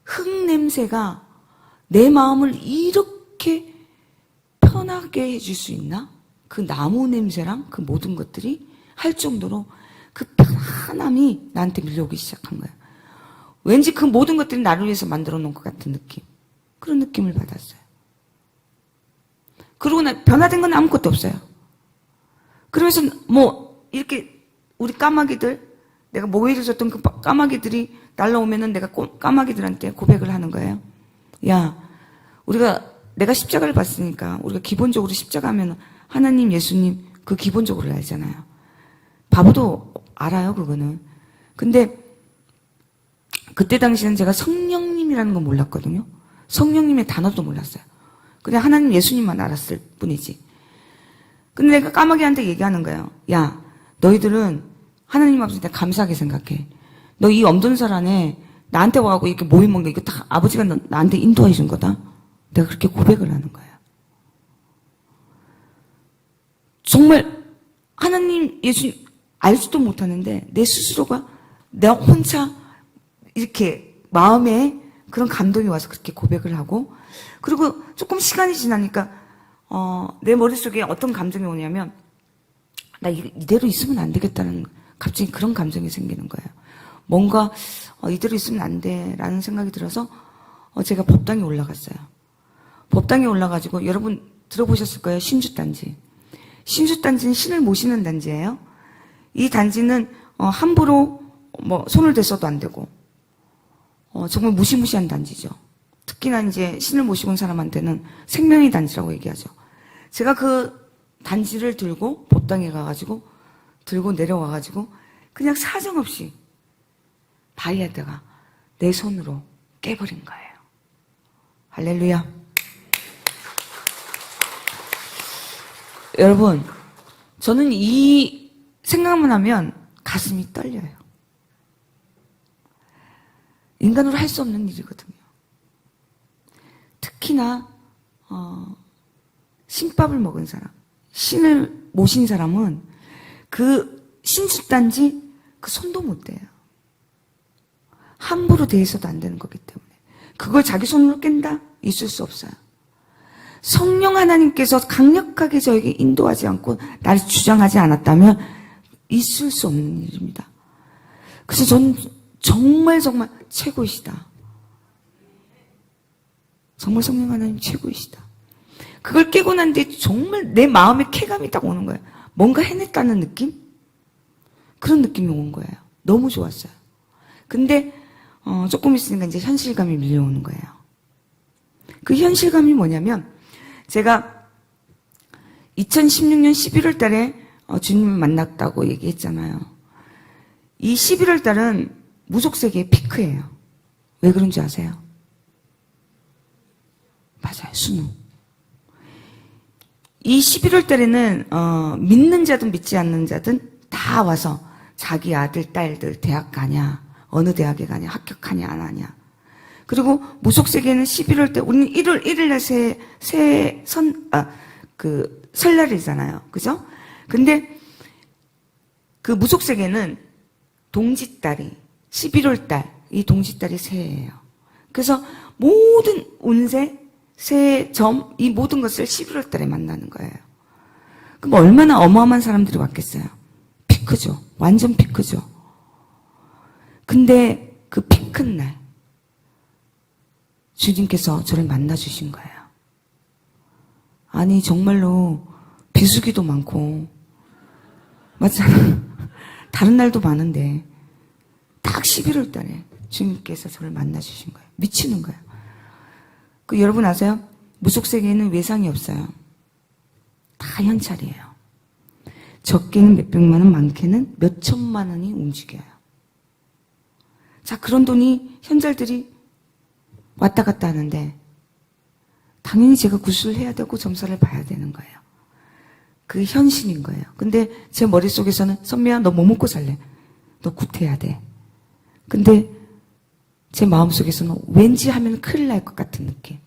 흙냄새가 내 마음을 이렇게 편하게 해줄 수 있나? 그 나무 냄새랑 그 모든 것들이 할 정도로 그 편안함이 나한테 밀려오기 시작한 거예요. 왠지 그 모든 것들이 나를 위해서 만들어 놓은 것 같은 느낌. 그런 느낌을 받았어요. 그러고 변화된 건 아무것도 없어요. 그러면서 이렇게 우리 까마귀들, 내가 모이를 줬던 그 까마귀들이 날라오면은 내가 까마귀들한테 고백을 하는 거예요. 야, 내가 십자가를 봤으니까 우리가 기본적으로 십자가 하면 하나님, 예수님 그 기본적으로 알잖아요. 바보도 알아요, 그거는. 근데 그때 당시에는 제가 성령님이라는 건 몰랐거든요. 성령님의 단어도 몰랐어요. 그냥 하나님, 예수님만 알았을 뿐이지. 근데 내가 까마귀한테 얘기하는 거예요. 야, 너희들은 하나님 앞에서 내가 감사하게 생각해. 너 이 엄전설 안에 나한테 와갖고 이렇게 모임 먹는 거 이거 다 아버지가 나한테 인도해 준 거다. 내가 그렇게 고백을 하는 거예요. 정말 하나님, 예수님 알지도 못하는데 내 스스로가 내가 혼자 이렇게 마음에 그런 감동이 와서 그렇게 고백을 하고, 그리고 조금 시간이 지나니까 내 머릿속에 어떤 감정이 오냐면 나 이대로 있으면 안 되겠다는 갑자기 그런 감정이 생기는 거예요. 뭔가 이대로 있으면 안 돼라는 생각이 들어서 제가 법당에 올라갔어요. 법당에 올라가지고 여러분 들어보셨을 거예요. 신주단지. 신주단지는 신을 모시는 단지예요. 이 단지는 함부로 손을 대서도 안 되고 정말 무시무시한 단지죠. 특히나 이제 신을 모시고 온 사람한테는 생명의 단지라고 얘기하죠. 제가 그 단지를 들고 법당에 가가지고 들고 내려와가지고 그냥 사정없이 바위에다가 내 손으로 깨버린 거예요. 할렐루야. 여러분, 저는 이 생각만 하면 가슴이 떨려요. 인간으로 할 수 없는 일이거든요. 특히나 신밥을 먹은 사람, 신을 모신 사람은 그 신주단지 그 손도 못 대요. 함부로 대해서도 안 되는 거기 때문에. 그걸 자기 손으로 깬다? 있을 수 없어요. 성령 하나님께서 강력하게 저에게 인도하지 않고 나를 주장하지 않았다면 있을 수 없는 일입니다. 그래서 저는 정말 최고이시다. 정말 성령 하나님 최고이시다. 그걸 깨고 난 뒤에 정말 내 마음에 쾌감이 딱 오는 거예요. 뭔가 해냈다는 느낌? 그런 느낌이 온 거예요. 너무 좋았어요. 근데 조금 있으니까 이제 현실감이 밀려오는 거예요. 그 현실감이 뭐냐면 제가 2016년 11월 달에 주님을 만났다고 얘기했잖아요. 이 11월 달은 무속세계의 피크예요. 왜 그런지 아세요? 맞아요. 수능. 이 11월 달에는 믿는 자든 믿지 않는 자든 다 와서 자기 아들, 딸들 대학 가냐, 어느 대학에 가냐, 합격하냐, 안 하냐. 그리고 무속세계는 11월 때, 우리는 1월 1일 날 설날이잖아요. 그죠? 근데 그 무속세계는 동짓달이, 11월 달, 이 동짓달이 새해예요. 그래서 모든 운세, 새해, 점, 이 모든 것을 11월 달에 만나는 거예요. 그럼 얼마나 어마어마한 사람들이 왔겠어요? 피크죠. 완전 피크죠. 근데 그 피크 날, 주님께서 저를 만나주신 거예요. 아니, 정말로 비수기도 많고, 맞잖아. 다른 날도 많은데, 딱 11월 달에 주님께서 저를 만나주신 거예요. 미치는 거예요. 그 여러분 아세요? 무속세계에는 외상이 없어요. 다 현찰이에요. 적게는 몇백만 원, 많게는 몇천만 원이 움직여요. 자, 그런 돈이 현찰들이 왔다 갔다 하는데 당연히 제가 구술을 해야 되고 점사를 봐야 되는 거예요. 그게 현실인 거예요. 근데 제 머릿속에서는 선미야, 너 뭐 먹고 살래? 너 굿해야 돼. 근데 제 마음속에서는 왠지 하면 큰일 날 것 같은 느낌.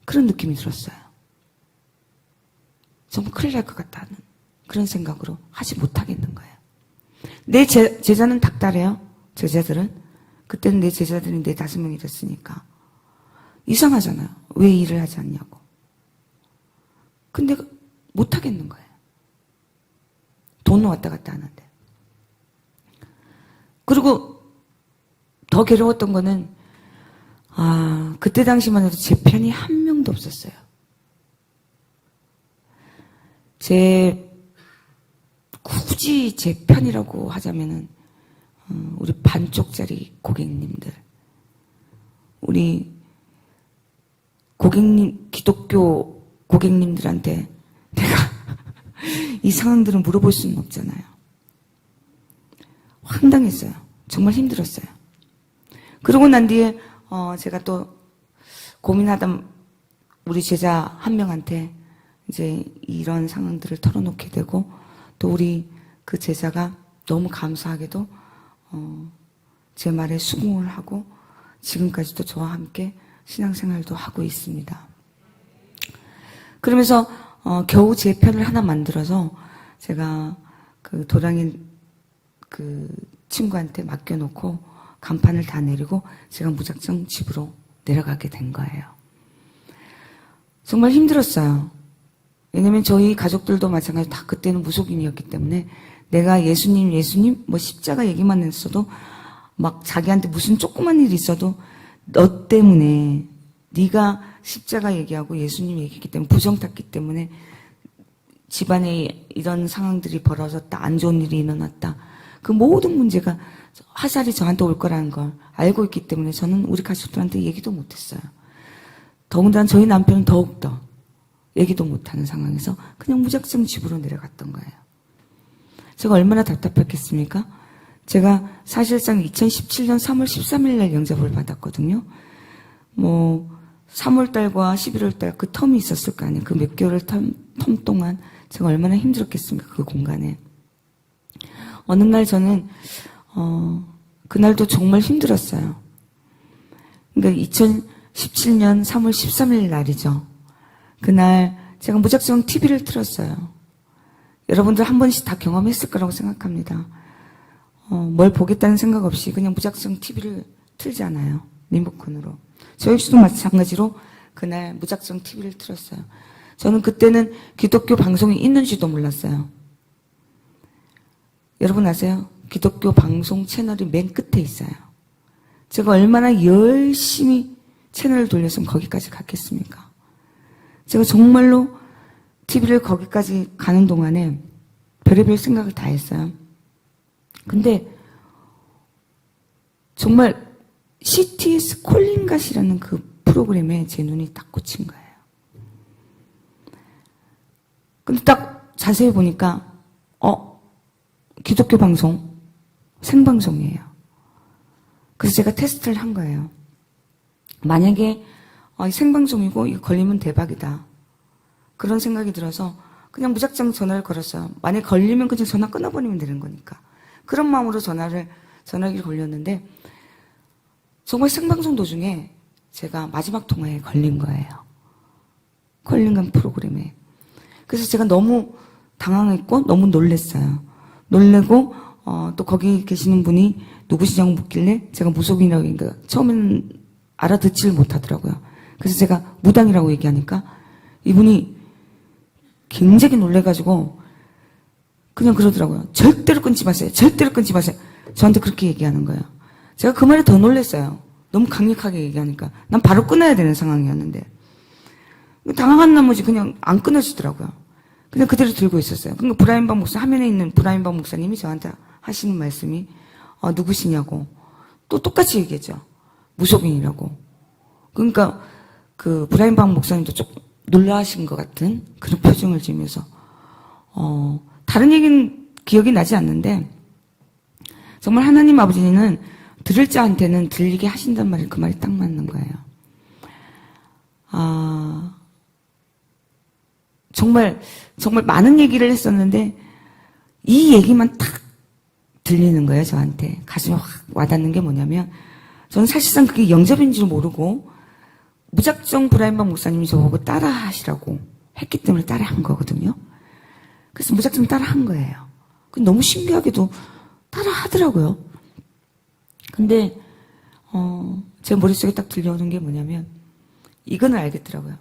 그런 느낌이 들었어요. 정말 큰일 날 것 같다는 그런 생각으로 하지 못하겠는 거예요. 내 제자는 닥달해요. 제자들은. 그때는 내 제자들이 4-5명이 됐으니까. 이상하잖아요. 왜 일을 하지 않냐고. 근데 못하겠는 거예요. 돈은 왔다 갔다 하는데. 그리고 더 괴로웠던 거는 그때 당시만 해도 제 편이 한 명도 없었어요. 굳이 제 편이라고 하자면은 우리 반쪽짜리 고객님들, 우리 고객님, 기독교 고객님들한테 내가 이 상황들은 물어볼 수는 없잖아요. 황당했어요. 정말 힘들었어요. 그러고 난 뒤에 제가 또 고민하던 우리 제자 한 명한테 이제 이런 상황들을 털어놓게 되고, 또 우리 그 제자가 너무 감사하게도 제 말에 수긍을 하고 지금까지도 저와 함께 신앙생활도 하고 있습니다. 그러면서 겨우 제 편을 하나 만들어서 제가 그 도량인 그 친구한테 맡겨놓고 간판을 다 내리고 제가 무작정 집으로 내려가게 된 거예요. 정말 힘들었어요. 왜냐면 저희 가족들도 마찬가지로 다 그때는 무속인이었기 때문에 내가 예수님 뭐 십자가 얘기만 했어도 막 자기한테 무슨 조그만 일이 있어도 너 때문에, 네가 십자가 얘기하고 예수님 얘기했기 때문에, 부정 탔기 때문에 집안에 이런 상황들이 벌어졌다, 안 좋은 일이 일어났다, 그 모든 문제가 화살이 저한테 올 거라는 걸 알고 있기 때문에 저는 우리 가족들한테 얘기도 못했어요. 더군다나 저희 남편은 더욱더 얘기도 못하는 상황에서 그냥 무작정 집으로 내려갔던 거예요. 제가 얼마나 답답했겠습니까? 제가 사실상 2017년 3월 13일 날 영접을 받았거든요. 3월달과 11월달 그 텀이 있었을 거 아니에요. 그 몇 개월 텀 동안 제가 얼마나 힘들었겠습니까? 그 공간에. 어느 날 저는 그날도 정말 힘들었어요. 그러니까 2017년 3월 13일 날이죠. 그날 제가 무작정 TV를 틀었어요. 여러분들 한 번씩 다 경험했을 거라고 생각합니다. 뭘 보겠다는 생각 없이 그냥 무작정 TV를 틀잖아요. 리모컨으로. 저 역시도 마찬가지로 그날 무작정 TV를 틀었어요. 저는 그때는 기독교 방송이 있는지도 몰랐어요. 여러분 아세요? 기독교 방송 채널이 맨 끝에 있어요. 제가 얼마나 열심히 채널을 돌렸으면 거기까지 갔겠습니까? 제가 정말로 TV를 거기까지 가는 동안에 별의별 생각을 다 했어요. 근데 정말 CTS 콜링갓이라는 그 프로그램에 제 눈이 딱 꽂힌 거예요. 근데 딱 자세히 보니까 기독교 방송 생방송이에요. 그래서 제가 테스트를 한 거예요. 만약에 생방송이고 이거 걸리면 대박이다. 그런 생각이 들어서 그냥 무작정 전화를 걸었어요. 만약에 걸리면 그냥 전화 끊어버리면 되는 거니까. 그런 마음으로 전화기를 걸렸는데 정말 생방송 도중에 제가 마지막 통화에 걸린 거예요. 컬링감 프로그램에. 그래서 제가 너무 당황했고 너무 놀랬어요. 놀래고 또 거기 계시는 분이 누구시냐고 묻길래 제가 무속인이라고 하니까 처음에는 알아듣지를 못하더라고요. 그래서 제가 무당이라고 얘기하니까 이분이 굉장히 놀래가지고 그냥 그러더라고요. 절대로 끊지 마세요. 절대로 끊지 마세요. 저한테 그렇게 얘기하는 거예요. 제가 그 말에 더 놀랐어요. 너무 강력하게 얘기하니까. 난 바로 끊어야 되는 상황이었는데. 당황한 나머지 그냥 안 끊어지더라고요. 그냥 그대로 들고 있었어요. 그러니까 브라인박 목사, 화면에 있는 브라인박 목사님이 저한테 하시는 말씀이 누구시냐고. 또 똑같이 얘기했죠. 무속인이라고. 그러니까 그 브라인박 목사님도 좀 놀라신 것 같은 그런 표정을 지으면서 다른 얘기는 기억이 나지 않는데 정말 하나님 아버지는 들을 자한테는 들리게 하신단 말이 그 말이 딱 맞는 거예요. 정말 많은 얘기를 했었는데 이 얘기만 딱 들리는 거예요, 저한테. 가슴에 확 와닿는 게 뭐냐면 저는 사실상 그게 영접인 줄 모르고 무작정 브라인박 목사님이 저보고 따라 하시라고 했기 때문에 따라 한 거거든요. 그래서 무작정 따라 한 거예요. 너무 신기하게도 따라 하더라고요. 근데 제 머릿속에 딱 들려오는 게 뭐냐면 이거는 알겠더라고요.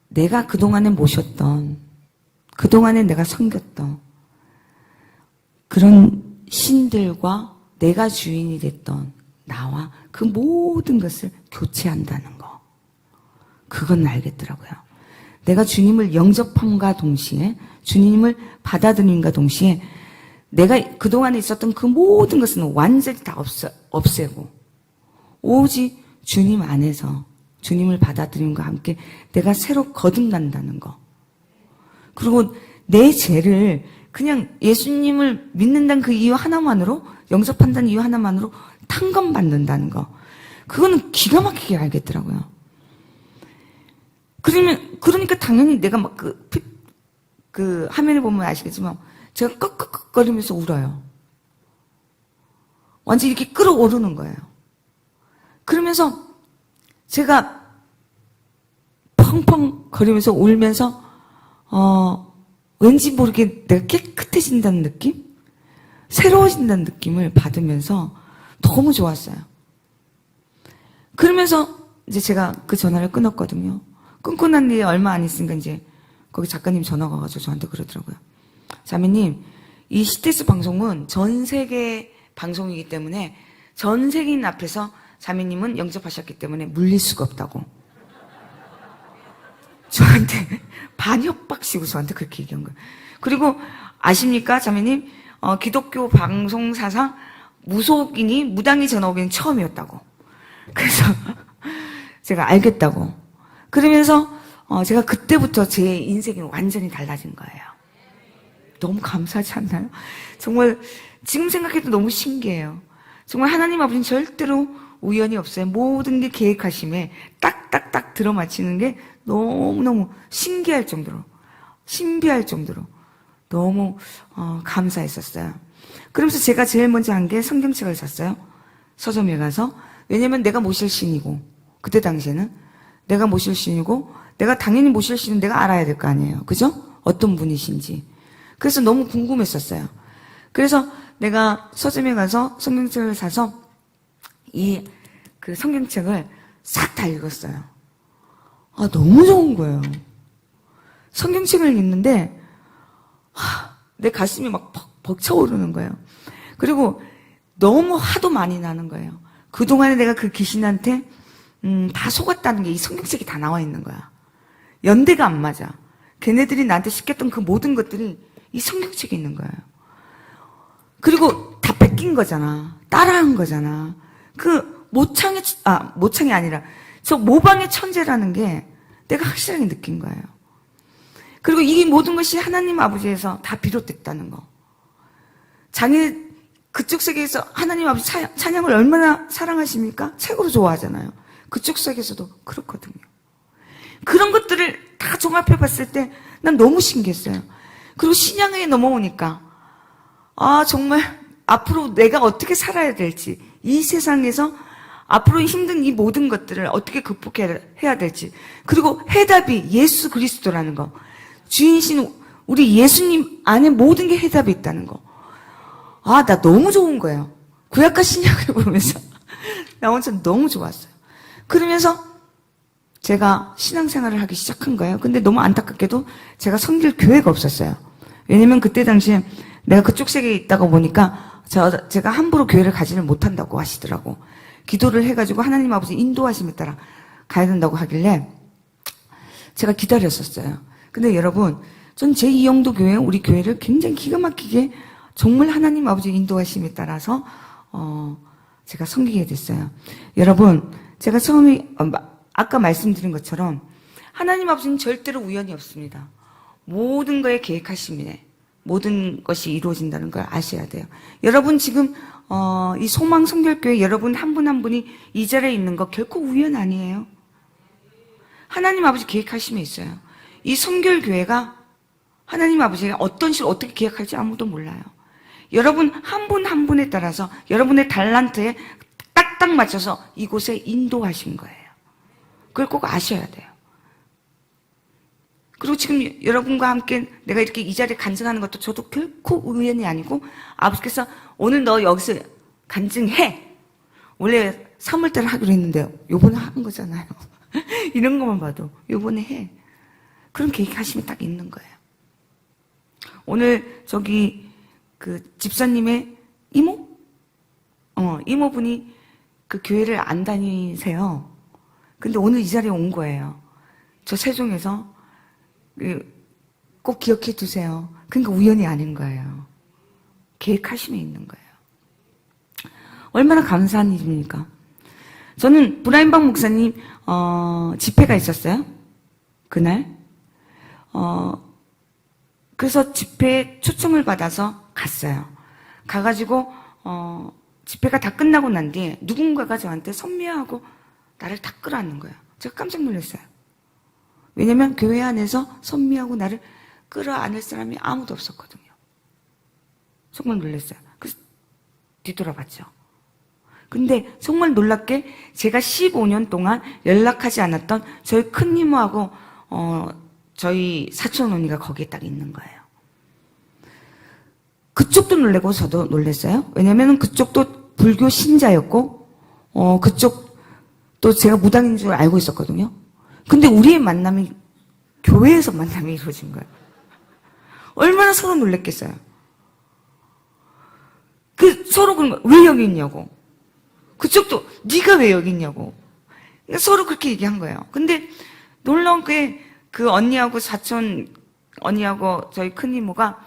내가 그동안에 모셨던, 그동안에 내가 섬겼던 그런 신들과 내가 주인이 됐던 나와 그 모든 것을 교체한다는 거. 그건 알겠더라고요. 내가 주님을 영접함과 동시에, 주님을 받아들임과 동시에 내가 그동안에 있었던 그 모든 것은 완전히 다 없애고 오직 주님 안에서 주님을 받아들임과 함께 내가 새로 거듭난다는 거. 그리고 내 죄를 그냥 예수님을 믿는다는 그 이유 하나만으로, 영접한다는 이유 하나만으로 탕감받는다는 거. 그거는 기가 막히게 알겠더라고요. 그러니까 당연히 내가 막 그 화면에 보면 아시겠지만 제가 꺽꺽거리면서 울어요. 완전히 이렇게 끌어오르는 거예요. 그러면서 제가 펑펑 거리면서 울면서 왠지 모르게 내가 깨끗해진다는 느낌? 새로워진다는 느낌을 받으면서 너무 좋았어요. 그러면서 이제 제가 그 전화를 끊었거든요. 끊고 난 뒤에 얼마 안 있으니까 이제 거기 작가님 전화가 와가지고 저한테 그러더라고요. 자매님, 이 CTS 방송은 전 세계 방송이기 때문에 전 세계인 앞에서 자매님은 영접하셨기 때문에 물릴 수가 없다고. 저한테 반협박식으로 저한테 그렇게 얘기한 거예요. 그리고 아십니까, 자매님? 기독교 방송 사상 무속인이, 무당이 전화 오기는 처음이었다고. 그래서 제가 알겠다고. 그러면서 제가 그때부터 제 인생이 완전히 달라진 거예요. 너무 감사하지 않나요? 정말 지금 생각해도 너무 신기해요. 정말 하나님 아버지는 절대로 우연이 없어요. 모든 게 계획하심에 딱딱딱 들어맞히는 게 너무너무 신기할 정도로, 신비할 정도로 너무 감사했었어요. 그러면서 제가 제일 먼저 한 게 성경책을 샀어요. 서점에 가서. 왜냐면 내가 모실 신이고, 그때 당시에는 내가 모실 신이고, 내가 당연히 모실 신은 내가 알아야 될 거 아니에요. 그죠? 어떤 분이신지. 그래서 너무 궁금했었어요. 그래서 내가 서점에 가서 성경책을 사서 그 성경책을 싹 다 읽었어요. 너무 좋은 거예요. 성경책을 읽는데 내 가슴이 막 벅차오르는 거예요. 그리고 너무 화도 많이 나는 거예요. 그동안에 내가 그 귀신한테 다 속았다는 게 이 성경책이 다 나와 있는 거야. 연대가 안 맞아. 걔네들이 나한테 시켰던 그 모든 것들이 이 성경책에 있는 거예요. 그리고 다 뺏긴 거잖아. 따라한 거잖아. 그 모창이 아니라 저 모방의 천재라는 게 내가 확실하게 느낀 거예요. 그리고 이 모든 것이 하나님 아버지에서 다 비롯됐다는 거. 그쪽 세계에서 하나님 아버지 찬양을 얼마나 사랑하십니까? 최고로 좋아하잖아요. 그쪽 세계에서도 그렇거든요. 그런 것들을 다 종합해 봤을 때 난 너무 신기했어요. 그리고 신앙에 넘어오니까 정말 앞으로 내가 어떻게 살아야 될지, 이 세상에서 앞으로 힘든 이 모든 것들을 어떻게 극복해야 될지, 그리고 해답이 예수 그리스도라는 거, 주인신 우리 예수님 안에 모든 게 해답이 있다는 거. 나 너무 좋은 거예요. 구약과 신약을 보면서 나 혼자 너무 좋았어요. 그러면서 제가 신앙생활을 하기 시작한 거예요. 근데 너무 안타깝게도 제가 섬길 교회가 없었어요. 왜냐면 그때 당시에 내가 그쪽 세계에 있다가 보니까 제가 함부로 교회를 가지를 못한다고 하시더라고. 기도를 해가지고 하나님 아버지 인도하심에 따라 가야 된다고 하길래 제가 기다렸었어요. 근데 여러분, 전 제2영도 교회, 우리 교회를 굉장히 기가 막히게 정말 하나님 아버지 인도하심에 따라서 제가 섬기게 됐어요. 여러분, 제가 처음에 아까 말씀드린 것처럼 하나님 아버지는 절대로 우연이 없습니다. 모든 거에 계획하심이네. 모든 것이 이루어진다는 걸 아셔야 돼요. 여러분 지금 이 소망 성결교회 여러분 한 분 한 분이 이 자리에 있는 거 결코 우연 아니에요. 하나님 아버지 계획하심이 있어요. 이 성결교회가 하나님 아버지가 어떤 식으로 어떻게 계획할지 아무도 몰라요. 여러분 한 분 한 분에 따라서 여러분의 달란트에 딱딱 맞춰서 이곳에 인도하신 거예요. 그걸 꼭 아셔야 돼요. 그리고 지금 여러분과 함께 내가 이렇게 이 자리에 간증하는 것도 저도 결코 우연이 아니고 아버지께서 오늘 너 여기서 간증해. 원래 3월달에 하기로 했는데 요번에 한 거잖아요. 이런 것만 봐도 요번에 해. 그런 계획하심이 딱 있는 거예요. 오늘 저기 그 집사님의 이모? 이모분이 그 교회를 안 다니세요. 근데 오늘 이 자리에 온 거예요. 저 세종에서 꼭 기억해 두세요. 그러니까 우연이 아닌 거예요. 계획하심에 있는 거예요. 얼마나 감사한 일입니까? 저는 브라인박 목사님 집회가 있었어요. 그날. 그래서 집회에 초청을 받아서 갔어요. 가가지고 집회가 다 끝나고 난 뒤에 누군가가 저한테 선미화하고 나를 다 끌어안는 거예요. 제가 깜짝 놀랐어요. 왜냐면 교회 안에서 선미하고 나를 끌어안을 사람이 아무도 없었거든요. 정말 놀랐어요. 그래서 뒤돌아봤죠. 근데 정말 놀랍게 제가 15년 동안 연락하지 않았던 저희 큰 이모하고 저희 사촌 언니가 거기에 딱 있는 거예요. 그쪽도 놀래고 저도 놀랐어요. 왜냐면 그쪽도 불교 신자였고 그쪽 또 제가 무당인 줄 알고 있었거든요. 근데 우리의 만남이 교회에서 만남이 이루어진 거예요. 얼마나 서로 놀랬겠어요. 서로 그런 거예요. 왜 여기 있냐고. 그쪽도 네가 왜 여기 있냐고. 그러니까 서로 그렇게 얘기한 거예요. 근데 놀라운 게 그 언니하고 사촌 언니하고 저희 큰 이모가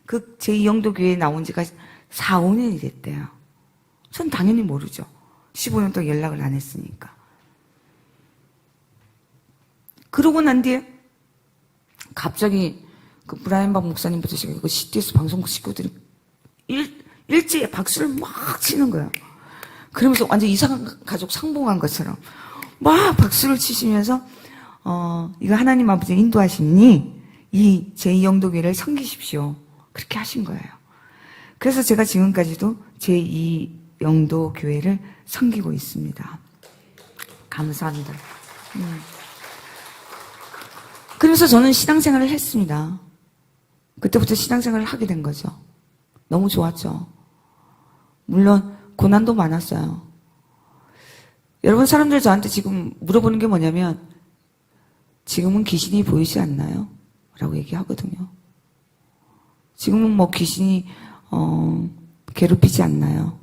그 제2영도 교회에 나온 지가 4, 5년이 됐대요. 전 당연히 모르죠. 15년 동안 연락을 안 했으니까. 그러고 난 뒤에 갑자기 그 브라인박 목사님부터 시작해서 CTS 방송국 식구들이 일제히 박수를 막 치는 거예요. 그러면서 완전 이상한 가족 상봉한 것처럼 막 박수를 치시면서 이거 하나님 아버지 인도하시니 이 제2영도교회를 섬기십시오. 그렇게 하신 거예요. 그래서 제가 지금까지도 제2영도교회를 섬기고 있습니다. 감사합니다. 그래서 저는 신앙생활을 했습니다. 그때부터 신앙생활을 하게 된 거죠. 너무 좋았죠. 물론 고난도 많았어요. 여러분, 사람들 저한테 지금 물어보는 게 뭐냐면 지금은 귀신이 보이지 않나요? 라고 얘기하거든요. 지금은 뭐 귀신이 괴롭히지 않나요?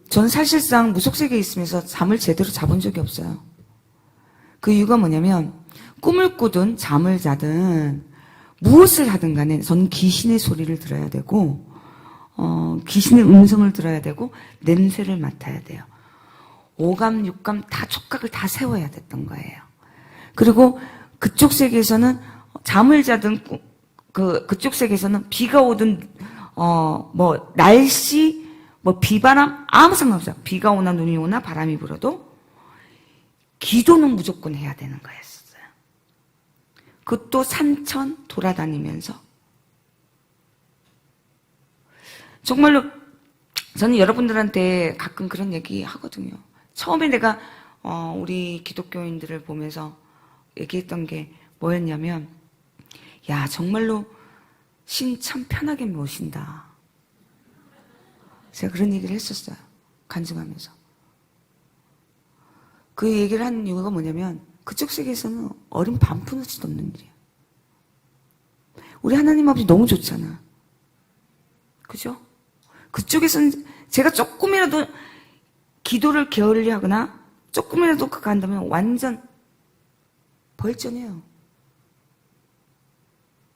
전 사실상 무속세계에 있으면서 잠을 제대로 자본 적이 없어요. 그 이유가 뭐냐면 꿈을 꾸든 잠을 자든 무엇을 하든 간에 저는 귀신의 소리를 들어야 되고 귀신의 음성을 들어야 되고 냄새를 맡아야 돼요. 오감, 육감 다 촉각을 다 세워야 됐던 거예요. 그리고 그쪽 세계에서는 잠을 자든 그쪽 세계에서는 비가 오든 뭐 날씨 뭐 비바람 아무 상관없어요. 비가 오나 눈이 오나 바람이 불어도 기도는 무조건 해야 되는 거였어요. 그것도 산천 돌아다니면서. 정말로 저는 여러분들한테 가끔 그런 얘기 하거든요. 처음에 내가 우리 기독교인들을 보면서 얘기했던 게 뭐였냐면, 야, 정말로 신 참 편하게 모신다. 제가 그런 얘기를 했었어요. 간증하면서. 그 얘기를 한 이유가 뭐냐면, 그쪽 세계에서는 어린 반푼어치도 없는 일이에요. 우리 하나님 아버지 너무 좋잖아. 그죠? 그쪽에서는 제가 조금이라도 기도를 게을리 하거나 조금이라도 그거 한다면 완전 벌전해요.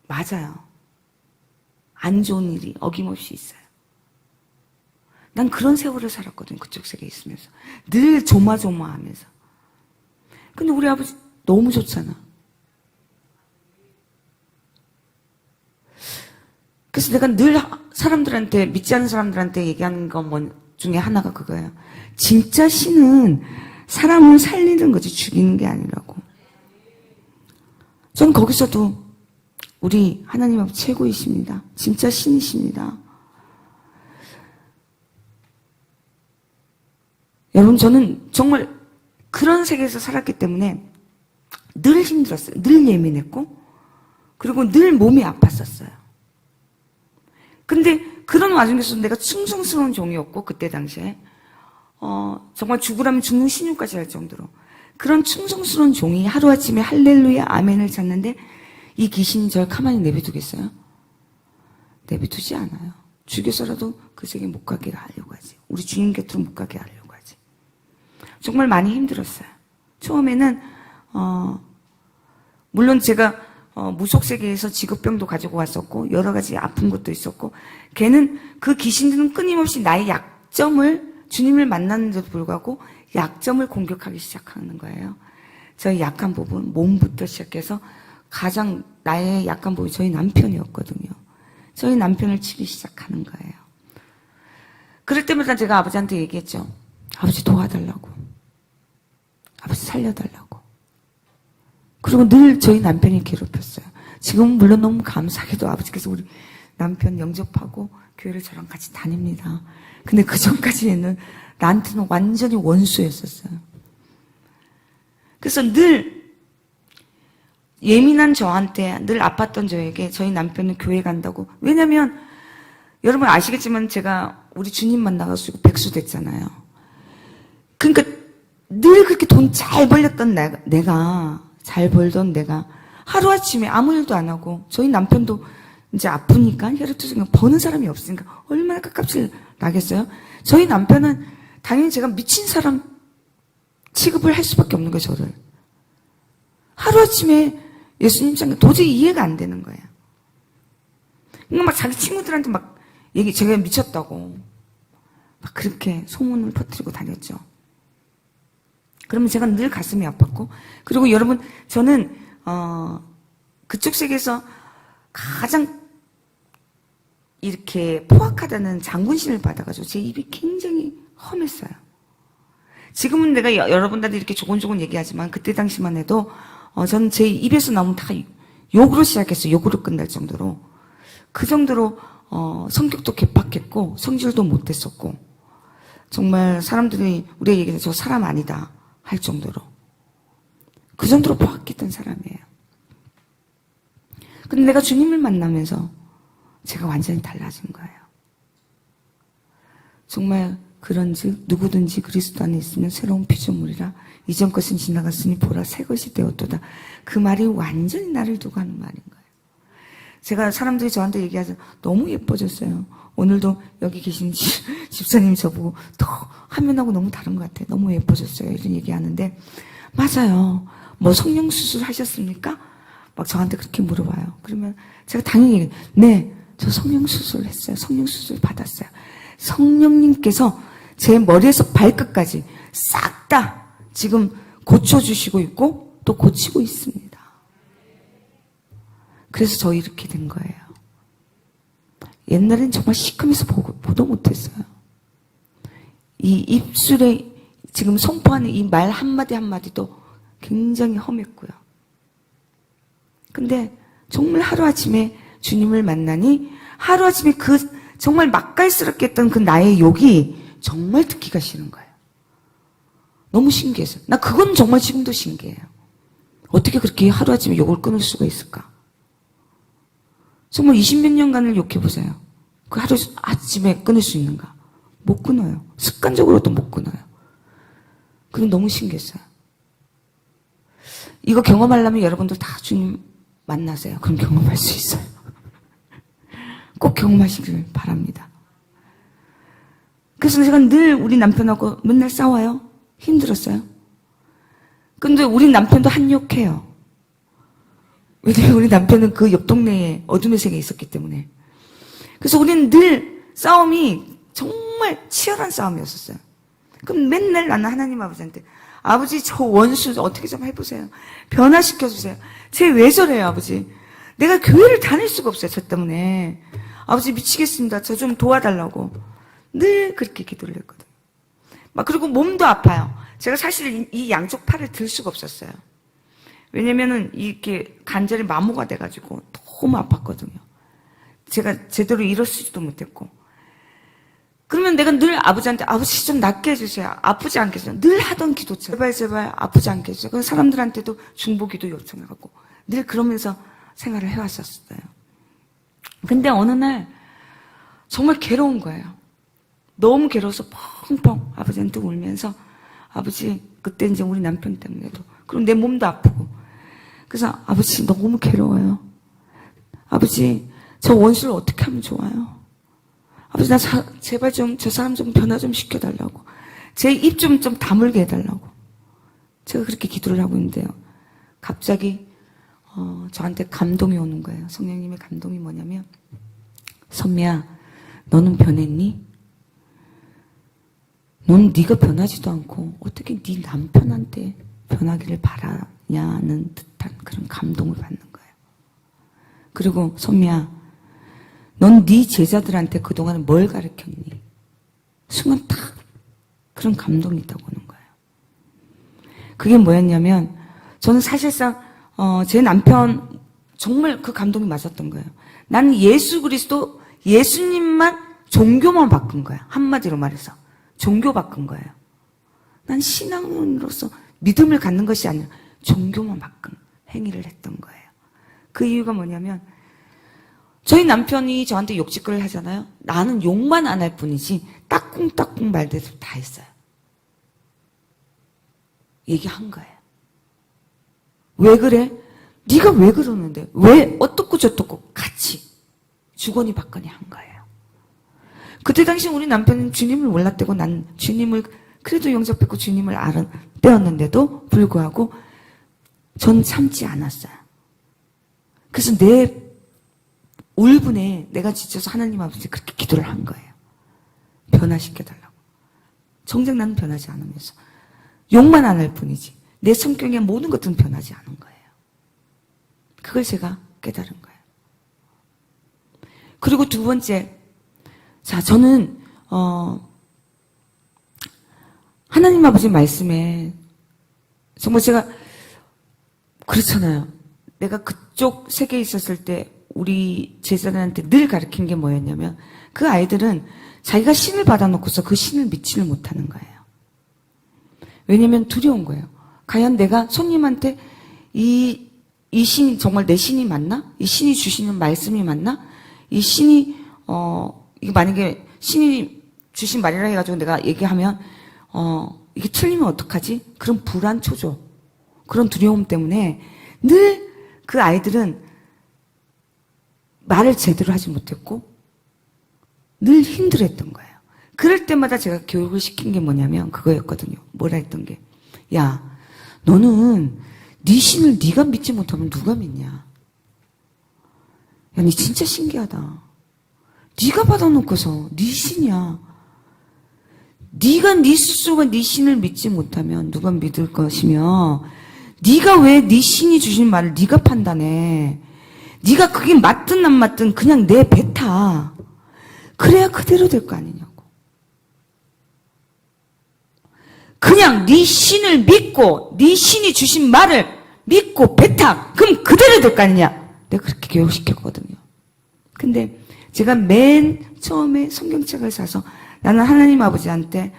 맞아요. 안 좋은 일이 어김없이 있어요. 난 그런 세월을 살았거든, 그쪽 세계에 있으면서. 늘 조마조마하면서. 근데 우리 아버지 너무 좋잖아. 그래서 내가 늘 사람들한테, 믿지 않는 사람들한테 얘기하는 것 중에 하나가 그거예요. 진짜 신은 사람을 살리는 거지 죽이는 게 아니라고. 전 거기서도 우리 하나님 아버지 최고이십니다. 진짜 신이십니다. 여러분, 저는 정말 그런 세계에서 살았기 때문에 늘 힘들었어요. 늘 예민했고, 그리고 늘 몸이 아팠었어요. 근데 그런 와중에서 내가 충성스러운 종이었고, 그때 당시에 정말 죽으라면 죽는 신유까지 할 정도로 그런 충성스러운 종이 하루아침에 할렐루야 아멘을 찾는데, 이 귀신이 저를 가만히 내비두겠어요? 내비두지 않아요. 죽여서라도 그 세계 못 가게 하려고 하지. 우리 주님 곁으로 못 가게 하려고 하지. 정말 많이 힘들었어요. 처음에는 물론 제가 무속세계에서 직업병도 가지고 왔었고 여러 가지 아픈 것도 있었고, 걔는 그 귀신들은 끊임없이 나의 약점을, 주님을 만났는데도 불구하고 약점을 공격하기 시작하는 거예요. 저희 약한 부분, 몸부터 시작해서 가장 나의 약한 부분이 저희 남편이었거든요. 저희 남편을 치기 시작하는 거예요. 그럴 때마다 제가 아버지한테 얘기했죠. 아버지 도와달라고. 아버지 살려달라고. 그리고 늘 저희 남편이 괴롭혔어요. 지금은 물론 너무 감사하게도 아버지께서 우리 남편 영접하고 교회를 저랑 같이 다닙니다. 근데 그 전까지는 나한테는 완전히 원수였었어요. 그래서 늘 예민한 저한테, 늘 아팠던 저에게 저희 남편은 교회 간다고. 왜냐면 여러분 아시겠지만 제가 우리 주님 만나가지고 백수 됐잖아요. 그러니까 늘 그렇게 돈 잘 벌렸던 내가 잘 벌던 내가 하루아침에 아무 일도 안 하고, 저희 남편도 이제 아프니까 혈액투성이 버는 사람이 없으니까 얼마나 깝깝질 나겠어요? 저희 남편은 당연히 제가 미친 사람 취급을 할 수밖에 없는 거예요, 저를. 하루아침에 예수님 생각 도저히 이해가 안 되는 거예요. 그러니까 막 자기 친구들한테 막 제가 미쳤다고 막 그렇게 소문을 퍼뜨리고 다녔죠. 그러면 제가 늘 가슴이 아팠고, 그리고 여러분 저는 그쪽 세계에서 가장 이렇게 포악하다는 장군신을 받아가지고 제 입이 굉장히 험했어요. 지금은 내가 여러분들한테 이렇게 조곤조곤 얘기하지만 그때 당시만 해도 저는 제 입에서 나오면 다 욕으로 시작했어요. 욕으로 끝날 정도로. 그 정도로 성격도 개팍했고 성질도 못됐었고, 정말 사람들이 우리가 얘기해서 저 사람 아니다 할 정도로, 그 정도로 포악했던 사람이에요. 근데 내가 주님을 만나면서 제가 완전히 달라진 거예요. 정말 그런즉 누구든지 그리스도 안에 있으면 새로운 피조물이라, 이전 것은 지나갔으니 보라 새 것이 되었도다. 그 말이 완전히 나를 두고 하는 말인 거예요. 제가 사람들이 저한테 얘기하죠. 너무 예뻐졌어요. 오늘도 여기 계신 집사님이 저보고 더 화면하고 너무 다른 것 같아요. 너무 예뻐졌어요. 이런 얘기하는데, 맞아요. 뭐 성령 수술 하셨습니까? 막 저한테 그렇게 물어봐요. 그러면 제가 당연히 얘기해요. 네, 저 성령 수술 했어요. 성령 수술 받았어요. 성령님께서 제 머리에서 발끝까지 싹 다 지금 고쳐주시고 있고 또 고치고 있습니다. 그래서 저 이렇게 된 거예요. 옛날엔 정말 시커매서 보도 못했어요. 이 입술에 지금 선포하는 이 말 한마디 한마디도 굉장히 험했고요. 근데 정말 하루아침에 주님을 만나니 하루아침에 그 정말 맛깔스럽게 했던 그 나의 욕이 정말 듣기가 싫은 거예요. 너무 신기했어요. 나 그건 정말 지금도 신기해요. 어떻게 그렇게 하루아침에 욕을 끊을 수가 있을까? 정말 20몇 년간을 욕해보세요. 그 하루아침에 끊을 수 있는가? 못 끊어요. 습관적으로도 못 끊어요. 그건 너무 신기했어요. 이거 경험하려면 여러분들 다 주님 만나세요. 그럼 경험할 수 있어요. 꼭 경험하시길 바랍니다. 그래서 제가 늘 우리 남편하고 맨날 싸워요. 힘들었어요. 근데 우리 남편도 한욕해요. 왜냐면 우리 남편은 그 옆 동네에 어둠의 세계에 있었기 때문에. 그래서 우리는 늘 싸움이 정말 치열한 싸움이었었어요. 그럼 맨날 나는 하나님 아버지한테 아버지 저 원수 어떻게 좀 해보세요. 변화시켜주세요. 쟤 왜 저래요 아버지. 내가 교회를 다닐 수가 없어요. 저 때문에. 아버지 미치겠습니다. 저 좀 도와달라고. 늘 그렇게 기도를 했거든요. 막 그리고 몸도 아파요. 제가 사실 이 양쪽 팔을 들 수가 없었어요. 왜냐면은 이렇게 관절이 마모가 돼가지고 너무 아팠거든요. 제가 제대로 일어서지도 못했고. 그러면 내가 늘 아버지한테 아버지 좀 낫게 해주세요. 아프지 않게 해주세요. 늘 하던 기도 제발 제발 아프지 않게 해주세요. 그래서 사람들한테도 중보기도 요청해갖고 늘 그러면서 생활을 해왔었어요. 근데 어느 날 정말 괴로운 거예요. 너무 괴로워서 펑펑 아버지한테 울면서 아버지 그때 이제 우리 남편 때문에도 그리고 내 몸도 아프고 그래서 아버지 너무 괴로워요. 아버지 저 원수를 어떻게 하면 좋아요? 아버지 나 제발 좀 저 사람 좀 변화 좀 시켜달라고 제 입 좀 다물게 해달라고 제가 그렇게 기도를 하고 있는데요. 갑자기 저한테 감동이 오는 거예요. 성령님의 감동이 뭐냐면 선미야 너는 변했니? 넌 네가 변하지도 않고 어떻게 네 남편한테 변하기를 바라냐는 듯한 그런 감동을 받는 거예요. 그리고 선미야 넌 네 제자들한테 그동안 뭘 가르쳤니? 순간 딱 그런 감동이 있다고 오는 거예요. 그게 뭐였냐면 저는 사실상 제 남편 정말 그 감동이 맞았던 거예요. 나는 예수 그리스도 예수님만 종교만 바꾼 거야. 한마디로 말해서 종교 바꾼 거예요. 난 신앙으로서 믿음을 갖는 것이 아니라 종교만 바꾼 행위를 했던 거예요. 그 이유가 뭐냐면 저희 남편이 저한테 욕짓거리를 하잖아요. 나는 욕만 안 할 뿐이지 따꿍따꿍 말대로 다 했어요. 얘기한 거예요. 왜 그래? 네가 왜 그러는데? 왜 어떻고 저떻고 같이 주거니 받거니 한 거예요. 그때 당시 우리 남편은 주님을 몰랐대고 난 주님을 그래도 영접했고 주님을 알아떼었는데도 불구하고 전 참지 않았어요. 그래서 내 울분에 내가 지쳐서 하나님 아버지 그렇게 기도를 한 거예요. 변화시켜달라고. 정작 나는 변하지 않으면서 욕만 안 할 뿐이지 내 성격의 모든 것들은 변하지 않은 거예요. 그걸 제가 깨달은 거예요. 그리고 두 번째, 자 저는 하나님 아버지 말씀에 정말 제가 그렇잖아요. 내가 그쪽 세계에 있었을 때 우리 제자들한테 늘 가르친 게 뭐였냐면 그 아이들은 자기가 신을 받아놓고서 그 신을 믿지를 못하는 거예요. 왜냐면 두려운 거예요. 과연 내가 손님한테 이 신이 정말 내 신이 맞나? 이 신이 주시는 말씀이 맞나? 이 신이 이게 만약에 신이 주신 말이라 해가지고 내가 얘기하면 이게 틀리면 어떡하지? 그런 불안 초조 그런 두려움 때문에 늘 그 아이들은 말을 제대로 하지 못했고 늘 힘들었던 거예요. 그럴 때마다 제가 교육을 시킨 게 뭐냐면 그거였거든요. 뭐라 했던 게 야 너는 네 신을 네가 믿지 못하면 누가 믿냐. 야 니 진짜 신기하다. 네가 받아놓고서 네 신이야. 네가 네 스스로가 네 신을 믿지 못하면 누가 믿을 것이며 네가 왜 네 신이 주신 말을 네가 판단해. 네가 그게 맞든 안 맞든 그냥 내 뱉어. 그래야 그대로 될 거 아니냐고. 그 그냥 네 신을 믿고 네 신이 주신 말을 믿고 배탁 그럼 그대로 될 거 아니냐. 내가 그렇게 교육시켰거든요. 근데 제가 맨 처음에 성경책을 사서 나는 하나님 아버지한테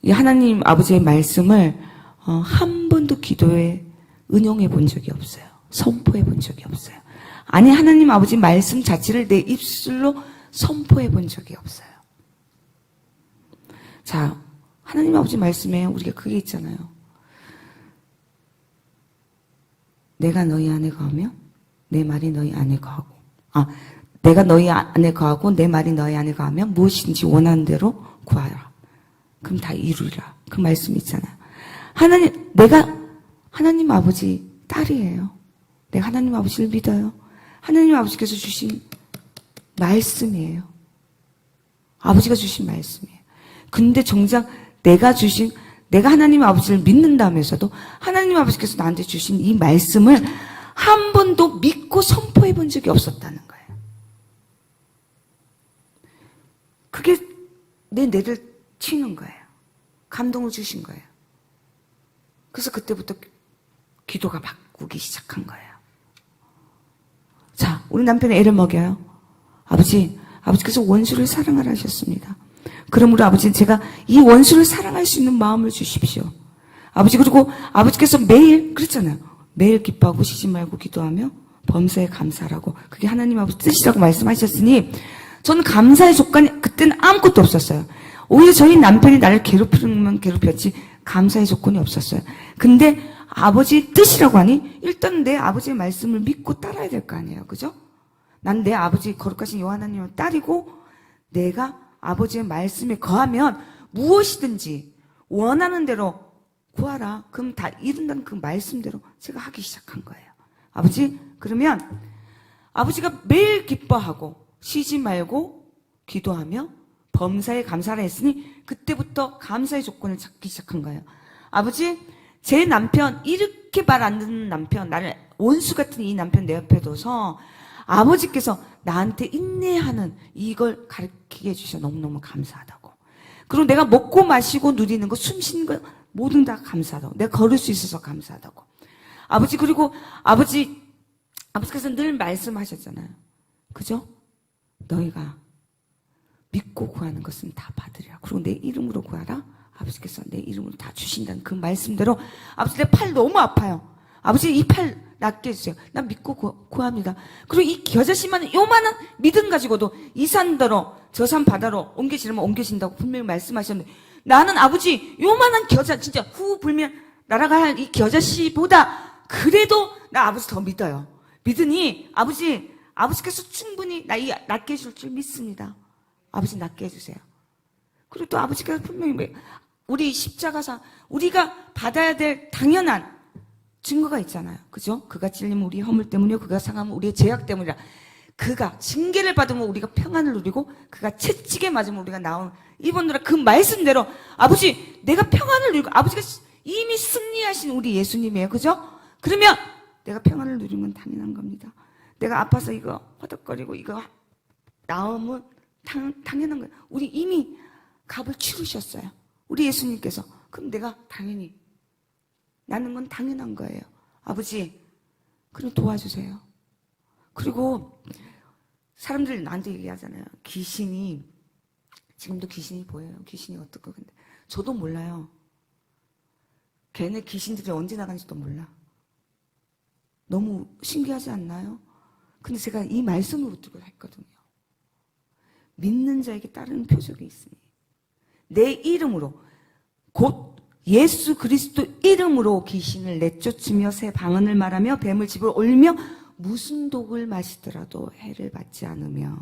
이 하나님 아버지의 말씀을 한 번도 기도에 은용해 본 적이 없어요. 선포해 본 적이 없어요. 아니 하나님 아버지 말씀 자체를 내 입술로 선포해 본 적이 없어요. 자, 하나님 아버지 말씀에 우리가 그게 있잖아요. 내가 너희 안에 거하며 내 말이 너희 안에 거하고 내가 너희 안에 거하고 내 말이 너희 안에 거하면 무엇인지 원하는 대로 구하라. 그럼 다 이루리라. 그 말씀 있잖아요. 내가 하나님 아버지 딸이에요. 내가 하나님 아버지를 믿어요. 하나님 아버지께서 주신 말씀이에요. 아버지가 주신 말씀이에요. 근데 정작 내가 하나님 아버지를 믿는다면서도 하나님 아버지께서 나한테 주신 이 말씀을 한 번도 믿고 선포해 본 적이 없었다는 거예요. 그게 내 뇌를 치는 거예요. 감동을 주신 거예요. 그래서 그때부터 기도가 바꾸기 시작한 거예요. 자, 우리 남편이 애를 먹여요. 아버지께서 원수를 사랑하라 하셨습니다. 그러므로 아버지, 제가 이 원수를 사랑할 수 있는 마음을 주십시오. 아버지, 그리고 아버지께서 매일, 그랬잖아요. 매일 기뻐하고 쉬지 말고 기도하며 범사에 감사하라고. 그게 하나님 아버지 뜻이라고 말씀하셨으니, 저는 감사의 조건이 그때는 아무것도 없었어요. 오히려 저희 남편이 나를 괴롭히면 괴롭혔지, 감사의 조건이 없었어요. 근데 아버지 뜻이라고 하니, 일단 내 아버지의 말씀을 믿고 따라야 될 거 아니에요. 그죠? 난 내 아버지 거룩하신 여호와 하나님의 딸이고, 내가 아버지의 말씀에 거하면 무엇이든지 원하는 대로 구하라. 그럼 다 이룬다는 그 말씀대로 제가 하기 시작한 거예요. 아버지, 그러면 아버지가 매일 기뻐하고 쉬지 말고 기도하며 범사에 감사를 했으니 그때부터 감사의 조건을 찾기 시작한 거예요. 아버지, 제 남편, 이렇게 말 안 듣는 남편, 나를 원수 같은 이 남편 내 옆에 둬서 아버지께서 나한테 인내하는 이걸 가르치게 해주셔. 너무너무 감사하다고. 그리고 내가 먹고 마시고 누리는 거, 숨 쉬는 거 모든 다 감사하다고. 내가 걸을 수 있어서 감사하다고. 아버지, 그리고 아버지께서 늘 말씀하셨잖아요. 그죠? 너희가 믿고 구하는 것은 다 받으리라. 그리고 내 이름으로 구하라. 아버지께서 내 이름으로 다 주신다는 그 말씀대로. 아버지, 내 팔 너무 아파요. 아버지, 이 팔 낫게 해주세요. 난 믿고 구합니다. 그리고 이 겨자씨만한 요만한 믿음 가지고도 이 산더러 저 산 바다로 옮겨지려면 옮겨진다고 분명히 말씀하셨는데, 나는 아버지 요만한 겨자, 진짜 후 불면 날아갈 이 겨자씨보다 그래도 나 아버지 더 믿어요. 믿으니 아버지께서 충분히 나 이 낫게 해줄 줄 믿습니다. 아버지 낫게 해주세요. 그리고 또 아버지께서 분명히 우리 십자가사, 우리가 받아야 될 당연한 증거가 있잖아요. 그죠? 그가 찔리면 우리 허물 때문이요, 그가 상하면 우리의 죄악 때문이라. 그가 징계를 받으면 우리가 평안을 누리고, 그가 채찍에 맞으면 우리가 나온, 이분들아 그 말씀대로 아버지, 내가 평안을 누리고, 아버지가 이미 승리하신 우리 예수님이에요. 그죠? 그러면 내가 평안을 누리면 당연한 겁니다. 내가 아파서 이거 허덕거리고 이거 나오면 당연한 거예요. 우리 이미 값을 치르셨어요. 우리 예수님께서. 그럼 내가 당연히 나는 건 당연한 거예요. 아버지, 그럼 도와주세요. 그리고 사람들 나한테 얘기하잖아요. 지금도 귀신이 보여요. 귀신이 어떨까. 근데 저도 몰라요. 걔네 귀신들이 언제 나가는지도 몰라. 너무 신기하지 않나요? 근데 제가 이 말씀을 붙들고 했거든요. 믿는 자에게 따르는 표적이 있으니 내 이름으로, 곧 예수 그리스도 이름으로 귀신을 내쫓으며 새 방언을 말하며 뱀을 집을 올리며 무슨 독을 마시더라도 해를 받지 않으며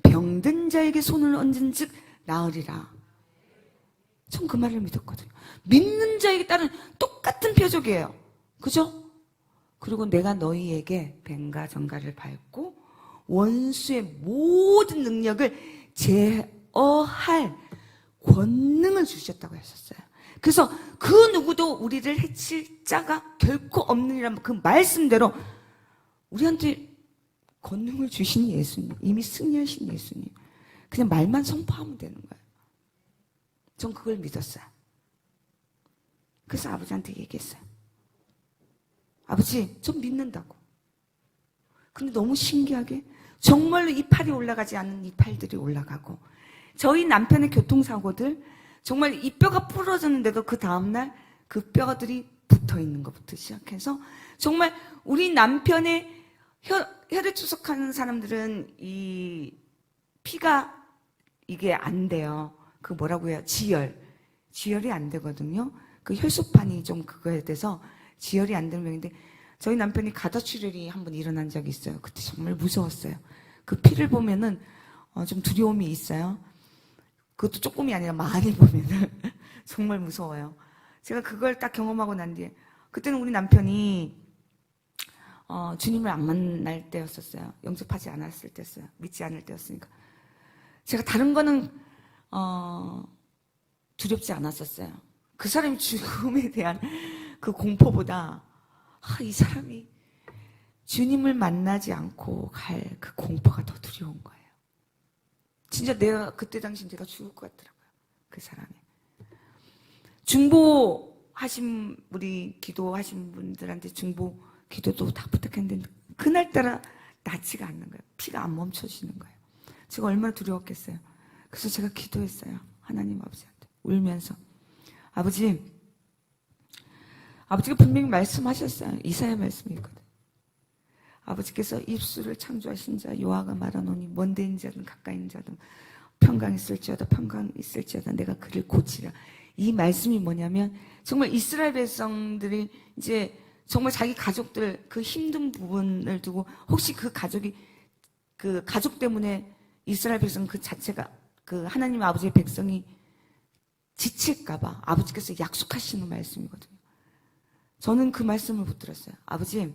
병든 자에게 손을 얹은 즉 나으리라. 전 그 말을 믿었거든요. 믿는 자에게 따른 똑같은 표적이에요. 그죠? 그리고 내가 너희에게 뱀과 정갈을 밟고 원수의 모든 능력을 제어할 권능을 주셨다고 하셨어요. 그래서 그 누구도 우리를 해칠 자가 결코 없느니라. 그 말씀대로 우리한테 권능을 주신 예수님, 이미 승리하신 예수님, 그냥 말만 선포하면 되는 거예요. 전 그걸 믿었어요. 그래서 아버지한테 얘기했어요. 아버지, 전 믿는다고. 근데 너무 신기하게 정말로 이팔이 올라가지 않는 이팔들이 올라가고, 저희 남편의 교통사고들 정말 이 뼈가 부러졌는데도 그 다음날 그 뼈들이 붙어 있는 것부터 시작해서 정말 우리 남편의 혈액 추적하는 사람들은 이 피가 이게 안 돼요. 그 뭐라고 해요? 지혈이 안 되거든요. 그 혈소판이 좀 그거에 대해서 지혈이 안 되는 병인데, 저희 남편이 가다출혈이 한번 일어난 적이 있어요. 그때 정말 무서웠어요. 그 피를 보면은 좀 두려움이 있어요. 그것도 조금이 아니라 많이 보면은 정말 무서워요. 제가 그걸 딱 경험하고 난 뒤에, 그때는 우리 남편이 주님을 안 만날 때였었어요. 영접하지 않았을 때였어요. 믿지 않을 때였으니까. 제가 다른 거는 두렵지 않았었어요. 그 사람이 죽음에 대한 그 공포보다 이 사람이 주님을 만나지 않고 갈 그 공포가 더 두려운 거예요. 진짜 내가 그때 당시 내가 죽을 것 같더라고요. 그 사람이. 중보하신 우리 기도하신 분들한테 중보 기도도 다 부탁했는데 그날따라 낫지가 않는 거예요. 피가 안 멈춰지는 거예요. 제가 얼마나 두려웠겠어요. 그래서 제가 기도했어요. 하나님 아버지한테 울면서, 아버지가 분명히 말씀하셨어요. 이사야 말씀이 있거든요. 아버지께서 입술을 창조하신 자 여호와가 말하노니 먼데 있는 자든 가까이 있는 자든 평강 있을지어다 평강 있을지어다 내가 그를 고치라. 이 말씀이 뭐냐면, 정말 이스라엘 백성들이 이제 정말 자기 가족들 그 힘든 부분을 두고, 혹시 그 가족이 그 가족 때문에 이스라엘 백성 그 자체가 그 하나님 아버지의 백성이 지칠까봐 아버지께서 약속하시는 말씀이거든요. 저는 그 말씀을 못 들었어요. 아버지,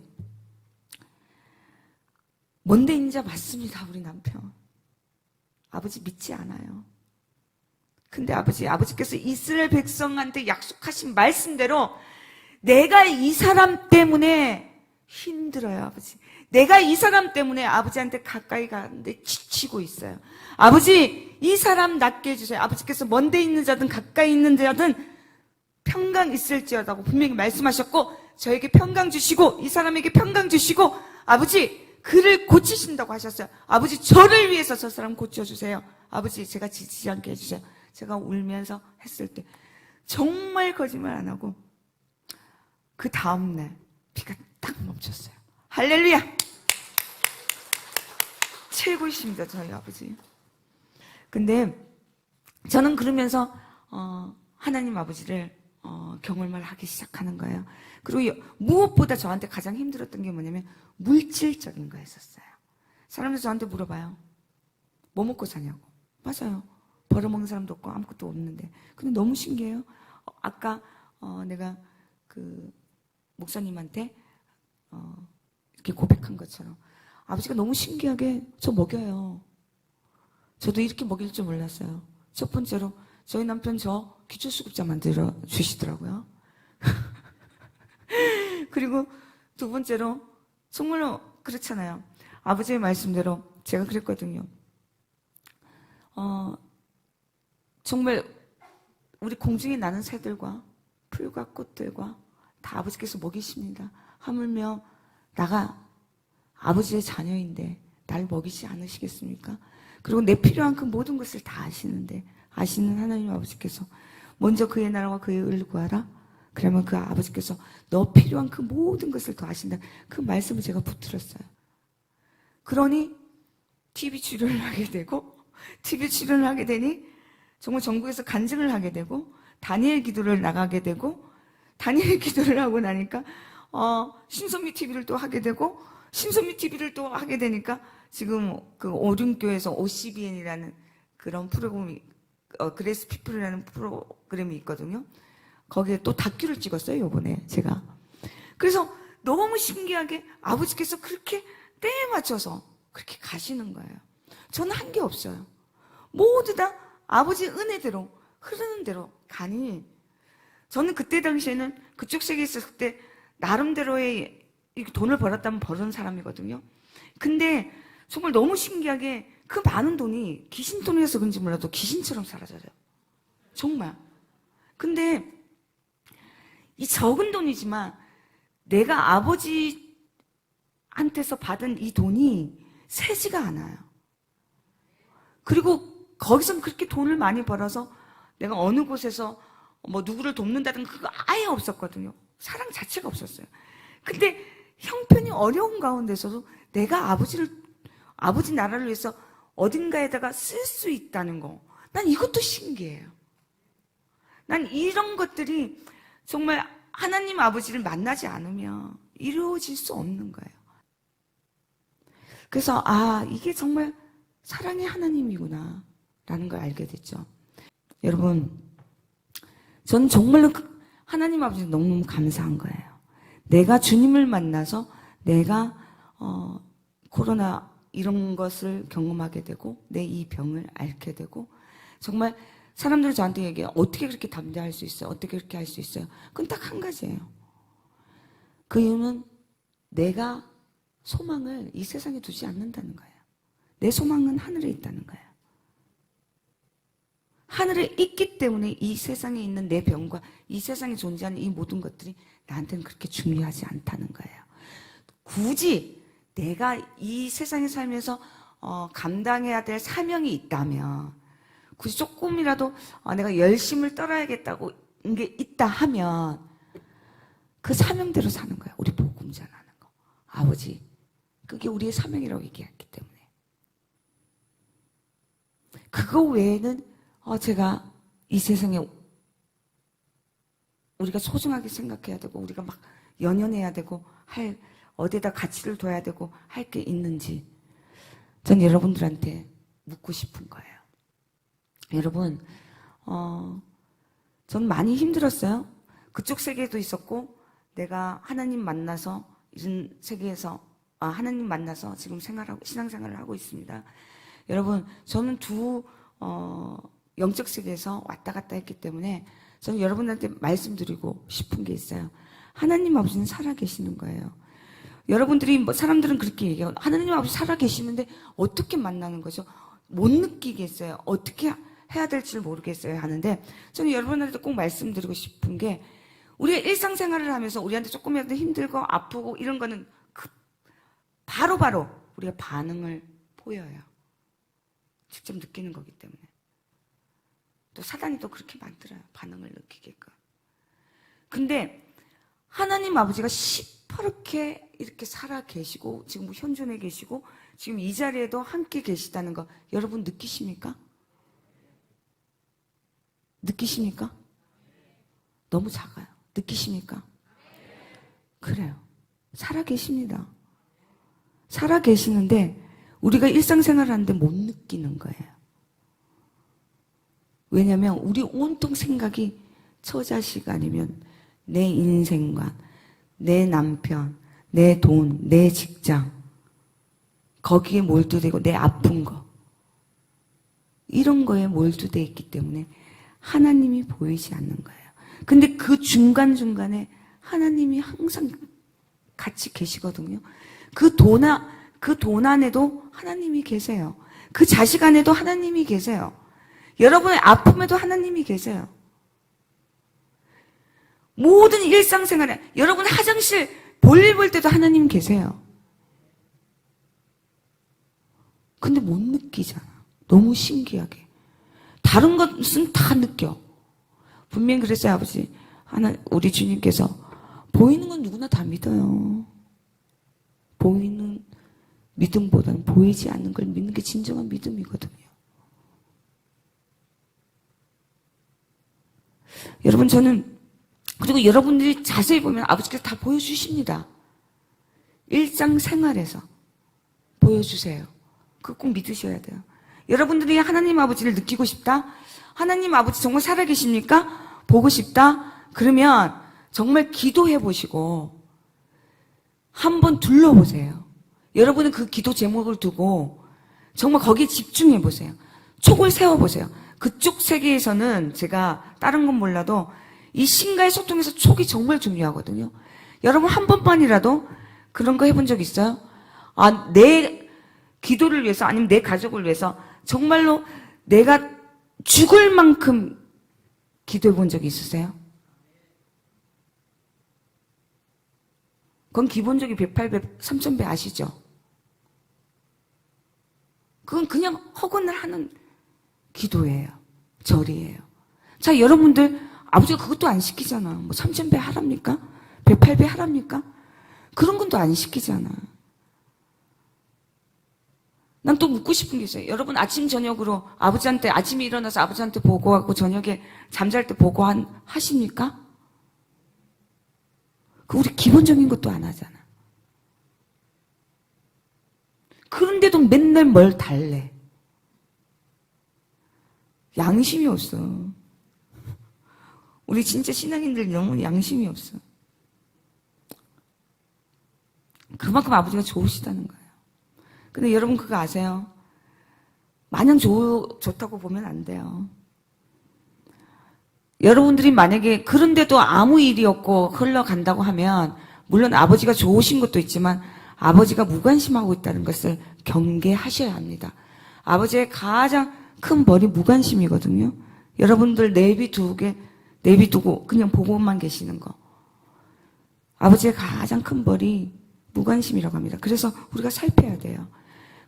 먼데 있는 자 맞습니다. 우리 남편. 아버지 믿지 않아요. 근데 아버지께서 이스라엘 백성한테 약속하신 말씀대로 내가 이 사람 때문에 힘들어요, 아버지. 내가 이 사람 때문에 아버지한테 가까이 가는데 지치고 있어요. 아버지, 이 사람 낫게 해주세요. 아버지께서 먼데 있는 자든 가까이 있는 자든 평강 있을지어다고 분명히 말씀하셨고, 저에게 평강 주시고 이 사람에게 평강 주시고 아버지 그를 고치신다고 하셨어요. 아버지, 저를 위해서 저 사람 고쳐주세요. 아버지, 제가 지치지 않게 해주세요. 제가 울면서 했을 때 정말 거짓말 안 하고 그 다음날 피가 딱 멈췄어요. 할렐루야! 최고이십니다, 저희 아버지. 근데 저는 그러면서 하나님 아버지를 경험을 하기 시작하는 거예요. 그리고 무엇보다 저한테 가장 힘들었던 게 뭐냐면 물질적인 거였었어요. 사람들이 저한테 물어봐요. 뭐 먹고 사냐고. 맞아요. 벌어먹는 사람도 없고 아무것도 없는데. 근데 너무 신기해요. 아까 내가 그 목사님한테 이렇게 고백한 것처럼 아버지가 너무 신기하게 저 먹여요. 저도 이렇게 먹일 줄 몰랐어요. 첫 번째로 저희 남편 저 기초수급자 만들어 주시더라고요. 그리고 두 번째로 정말로 그렇잖아요. 아버지의 말씀대로 제가 그랬거든요. 정말 우리 공중에 나는 새들과 풀과 꽃들과 다 아버지께서 먹이십니다. 하물며 나가 아버지의 자녀인데 날 먹이지 않으시겠습니까? 그리고 내 필요한 그 모든 것을 다 아시는데, 아시는 하나님 아버지께서 먼저 그의 나라와 그의 의를 구하라. 그러면 그 아버지께서 너 필요한 그 모든 것을 더 아신다. 그 말씀을 제가 붙들었어요. 그러니 TV 출연을 하게 되고, TV 출연을 하게 되니 정말 전국에서 간증을 하게 되고, 다니엘 기도를 나가게 되고, 다니엘 기도를 하고 나니까 신선미 TV를 또 하게 되고, 신선미 TV를 또 하게 되니까 지금 그 오륜교에서 OCBN이라는 그런 프로그램이 그레이스 피플이라는 프로그램이 있거든요. 거기에 또 다큐를 찍었어요, 요번에 제가. 그래서 너무 신기하게 아버지께서 그렇게 때에 맞춰서 그렇게 가시는 거예요. 저는 한 게 없어요. 모두 다 아버지 은혜대로 흐르는 대로 가니, 저는 그때 당시에는 그쪽 세계에 있었을 때 나름대로의 돈을 벌었다면 버는 사람이거든요. 근데 정말 너무 신기하게 그 많은 돈이 귀신돈이어서 그런지 몰라도 귀신처럼 사라져요. 정말. 근데 이 적은 돈이지만 내가 아버지한테서 받은 이 돈이 세지가 않아요. 그리고 거기서 그렇게 돈을 많이 벌어서 내가 어느 곳에서 뭐 누구를 돕는다든가 그거 아예 없었거든요. 사랑 자체가 없었어요. 근데 형편이 어려운 가운데서도 내가 아버지 나라를 위해서 어딘가에다가 쓸 수 있다는 거. 난 이것도 신기해요. 난 이런 것들이 정말 하나님 아버지를 만나지 않으면 이루어질 수 없는 거예요. 그래서 이게 정말 사랑의 하나님이구나 라는 걸 알게 됐죠. 여러분, 저는 정말로 하나님 아버지 너무너무 감사한 거예요. 내가 주님을 만나서 내가 코로나 이런 것을 경험하게 되고 내 이 병을 앓게 되고 정말 사람들이 저한테 얘기해요. 어떻게 그렇게 담대할 수 있어요? 어떻게 그렇게 할 수 있어요? 그건 딱 한 가지예요. 그 이유는 내가 소망을 이 세상에 두지 않는다는 거예요. 내 소망은 하늘에 있다는 거예요. 하늘에 있기 때문에 이 세상에 있는 내 병과 이 세상에 존재하는 이 모든 것들이 나한테는 그렇게 중요하지 않다는 거예요. 굳이 내가 이 세상에 살면서 감당해야 될 사명이 있다면 굳이 조금이라도 내가 열심을 떨어야겠다고 게 있다 하면 그 사명대로 사는 거야. 우리 복음 전하는 거. 아버지, 그게 우리의 사명이라고 얘기했기 때문에. 그거 외에는 제가 이 세상에 우리가 소중하게 생각해야 되고 우리가 막 연연해야 되고 어디에다 가치를 둬야 되고 할 게 있는지 전 여러분들한테 묻고 싶은 거예요. 여러분, 전 많이 힘들었어요. 그쪽 세계에도 있었고 내가 하나님 만나서 이런 세계에서 하나님 만나서 지금 신앙생활을 하고 있습니다. 여러분, 저는 두 영적 세계에서 왔다 갔다 했기 때문에 저는 여러분한테 말씀드리고 싶은 게 있어요. 하나님 아버지는 살아계시는 거예요. 여러분들이 사람들은 그렇게 얘기해요. 하나님 아버지 살아계시는데 어떻게 만나는 거죠? 못 느끼겠어요. 어떻게 해야 될지 모르겠어요 하는데 저는 여러분한테 꼭 말씀드리고 싶은 게 우리가 일상생활을 하면서 우리한테 조금이라도 힘들고 아프고 이런 거는 바로바로 우리가 반응을 보여요. 직접 느끼는 거기 때문에. 또 사단이 또 그렇게 만들어요. 반응을 느끼게끔. 근데 하나님 아버지가 시퍼렇게 이렇게 살아 계시고 지금 현존해 계시고 지금 이 자리에도 함께 계시다는 거 여러분 느끼십니까? 느끼십니까? 너무 작아요. 느끼십니까? 그래요. 살아 계십니다. 살아 계시는데 우리가 일상생활을 하는데 못 느끼는 거예요. 왜냐하면 우리 온통 생각이 처자식 아니면 내 인생관, 내 남편, 내 돈, 내 직장 거기에 몰두되고 내 아픈 거 이런 거에 몰두되어 있기 때문에 하나님이 보이지 않는 거예요. 근데 그 중간중간에 하나님이 항상 같이 계시거든요. 그 돈 안에도 하나님이 계세요. 그 자식 안에도 하나님이 계세요. 여러분의 아픔에도 하나님이 계세요. 모든 일상생활에 여러분 화장실 볼일 볼 때도 하나님 계세요. 근데 못 느끼잖아. 너무 신기하게. 다른 것은 다 느껴. 분명히 그랬어요, 아버지. 우리 주님께서 보이는 건 누구나 다 믿어요. 보이는 믿음보다는 보이지 않는 걸 믿는 게 진정한 믿음이거든요. 여러분, 그리고 여러분들이 자세히 보면 아버지께서 다 보여주십니다. 일상생활에서 보여주세요. 그거 꼭 믿으셔야 돼요. 여러분들이 하나님 아버지를 느끼고 싶다? 하나님 아버지 정말 살아계십니까? 보고 싶다? 그러면 정말 기도해 보시고 한번 둘러보세요. 여러분은 그 기도 제목을 두고 정말 거기에 집중해 보세요. 촉을 세워보세요. 그쪽 세계에서는 제가 다른 건 몰라도 이 신과의 소통에서 촉이 정말 중요하거든요. 여러분 한 번만이라도 그런 거 해본 적 있어요? 내 기도를 위해서 아니면 내 가족을 위해서 정말로 내가 죽을 만큼 기도해 본 적이 있으세요? 그건 기본적인 108배, 3000배 아시죠? 그건 그냥 허건을 하는 기도예요. 절이에요. 자, 여러분들, 아버지가 그것도 안 시키잖아. 뭐 3000배 하랍니까? 108배 하랍니까? 그런 건 또 안 시키잖아. 난 또 묻고 싶은 게 있어요. 여러분 아침 저녁으로 아버지한테 아침에 일어나서 아버지한테 보고하고 저녁에 잠잘 때 하십니까? 그 우리 기본적인 것도 안 하잖아. 그런데도 맨날 뭘 달래. 양심이 없어. 우리 진짜 신앙인들 너무 양심이 없어. 그만큼 아버지가 좋으시다는 거예요. 근데 여러분 그거 아세요? 마냥 좋다고 보면 안 돼요. 여러분들이 만약에 그런데도 아무 일이 없고 흘러간다고 하면 물론 아버지가 좋으신 것도 있지만 아버지가 무관심하고 있다는 것을 경계하셔야 합니다. 아버지의 가장 큰 벌이 무관심이거든요. 여러분들 내비두고 그냥 보고만 계시는 거. 아버지의 가장 큰 벌이 무관심이라고 합니다. 그래서 우리가 살펴야 돼요.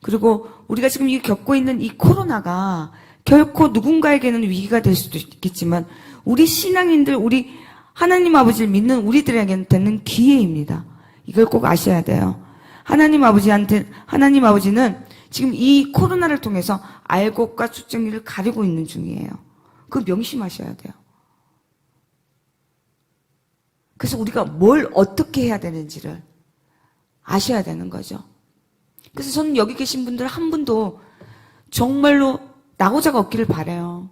그리고 우리가 지금 겪고 있는 이 코로나가 결코 누군가에게는 위기가 될 수도 있겠지만 우리 신앙인들, 우리 하나님 아버지를 믿는 우리들에게는 기회입니다. 이걸 꼭 아셔야 돼요. 하나님 아버지는 지금 이 코로나를 통해서 알곡과 쭉정이를 가리고 있는 중이에요. 그거 명심하셔야 돼요. 그래서 우리가 뭘 어떻게 해야 되는지를 아셔야 되는 거죠. 그래서 저는 여기 계신 분들 한 분도 정말로 낙오자가 없기를 바라요.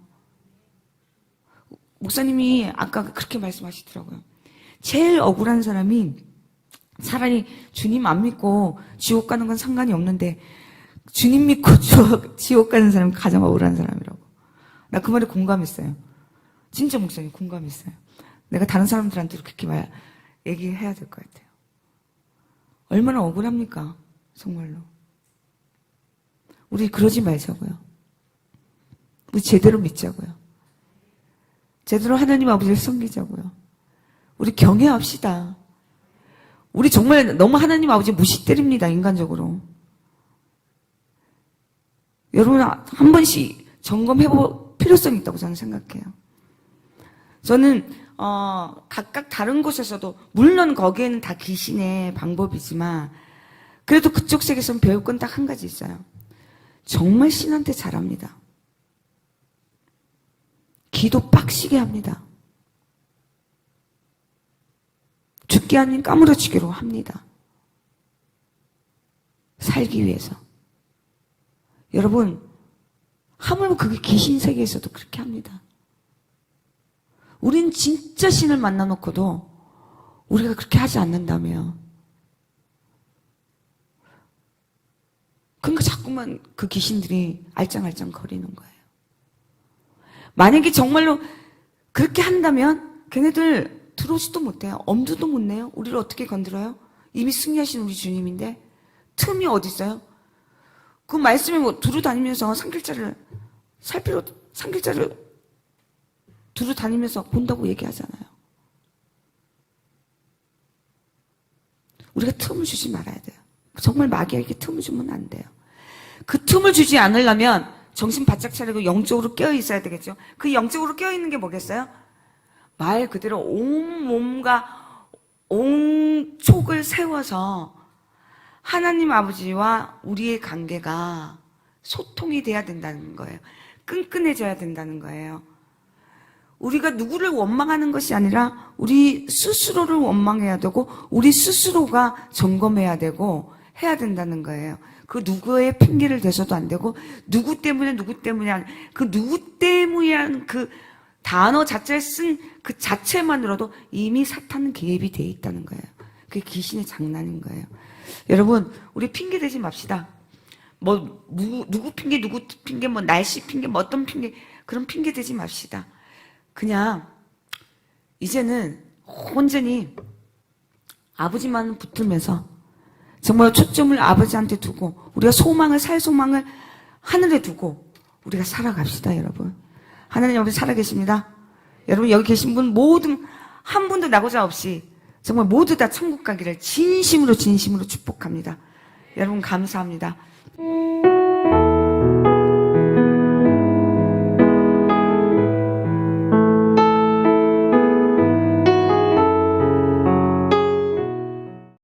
목사님이 아까 그렇게 말씀하시더라고요. 제일 억울한 사람이 차라리 주님 안 믿고 지옥 가는 건 상관이 없는데 주님 믿고 지옥 가는 사람이 가장 억울한 사람이라고. 나 그 말에 공감했어요. 진짜 목사님 공감했어요. 내가 다른 사람들한테 그렇게 얘기해야 될 것 같아요. 얼마나 억울합니까? 정말로. 우리 그러지 말자고요. 우리 제대로 믿자고요. 제대로 하나님 아버지를 섬기자고요. 우리 경외합시다. 우리 정말 너무 하나님 아버지 무시 때립니다. 인간적으로. 여러분 한 번씩 점검해볼 필요성이 있다고 저는 생각해요. 저는 각각 다른 곳에서도 물론 거기에는 다 귀신의 방법이지만 그래도 그쪽 세계에서는 배울 건 딱 한 가지 있어요. 정말 신한테 잘합니다. 기도 빡시게 합니다. 죽기 아닌 까무러치기로 합니다. 살기 위해서. 여러분, 하물며 그게 귀신 세계에서도 그렇게 합니다. 우린 진짜 신을 만나놓고도 우리가 그렇게 하지 않는다며. 그러니까 자꾸만 그 귀신들이 알짱알짱 거리는 거예요. 만약에 정말로 그렇게 한다면 걔네들 들어오지도 못해요. 엄두도 못 내요. 우리를 어떻게 건드려요? 이미 승리하신 우리 주님인데 틈이 어디 있어요? 그 말씀에 뭐 두루 다니면서 산길자를 두루 다니면서 본다고 얘기하잖아요. 우리가 틈을 주지 말아야 돼요. 정말 마귀에게 틈을 주면 안 돼요. 그 틈을 주지 않으려면 정신 바짝 차리고 영적으로 깨어 있어야 되겠죠. 그 영적으로 깨어 있는 게 뭐겠어요? 말 그대로 온 몸과 온 촉을 세워서 하나님 아버지와 우리의 관계가 소통이 돼야 된다는 거예요. 끈끈해져야 된다는 거예요. 우리가 누구를 원망하는 것이 아니라 우리 스스로를 원망해야 되고 우리 스스로가 점검해야 되고 해야 된다는 거예요. 그 누구의 핑계를 대서도 안 되고 누구 때문에 그 누구 때문이라는 그 단어 자체를 쓴 그 자체만으로도 이미 사탄은 개입이 돼 있다는 거예요. 그게 귀신의 장난인 거예요. 여러분, 우리 핑계 대지 맙시다. 뭐 누구 핑계, 뭐 날씨 핑계, 뭐 어떤 핑계, 그런 핑계 대지 맙시다. 그냥 이제는 온전히 아버지만 붙들면서 정말 초점을 아버지한테 두고 우리가 살 소망을 하늘에 두고 우리가 살아갑시다. 여러분, 하나님 아버지 살아계십니다. 여러분 여기 계신 분 모든 한 분도 낙오자 없이 정말 모두 다 천국 가기를 진심으로 축복합니다. 여러분 감사합니다.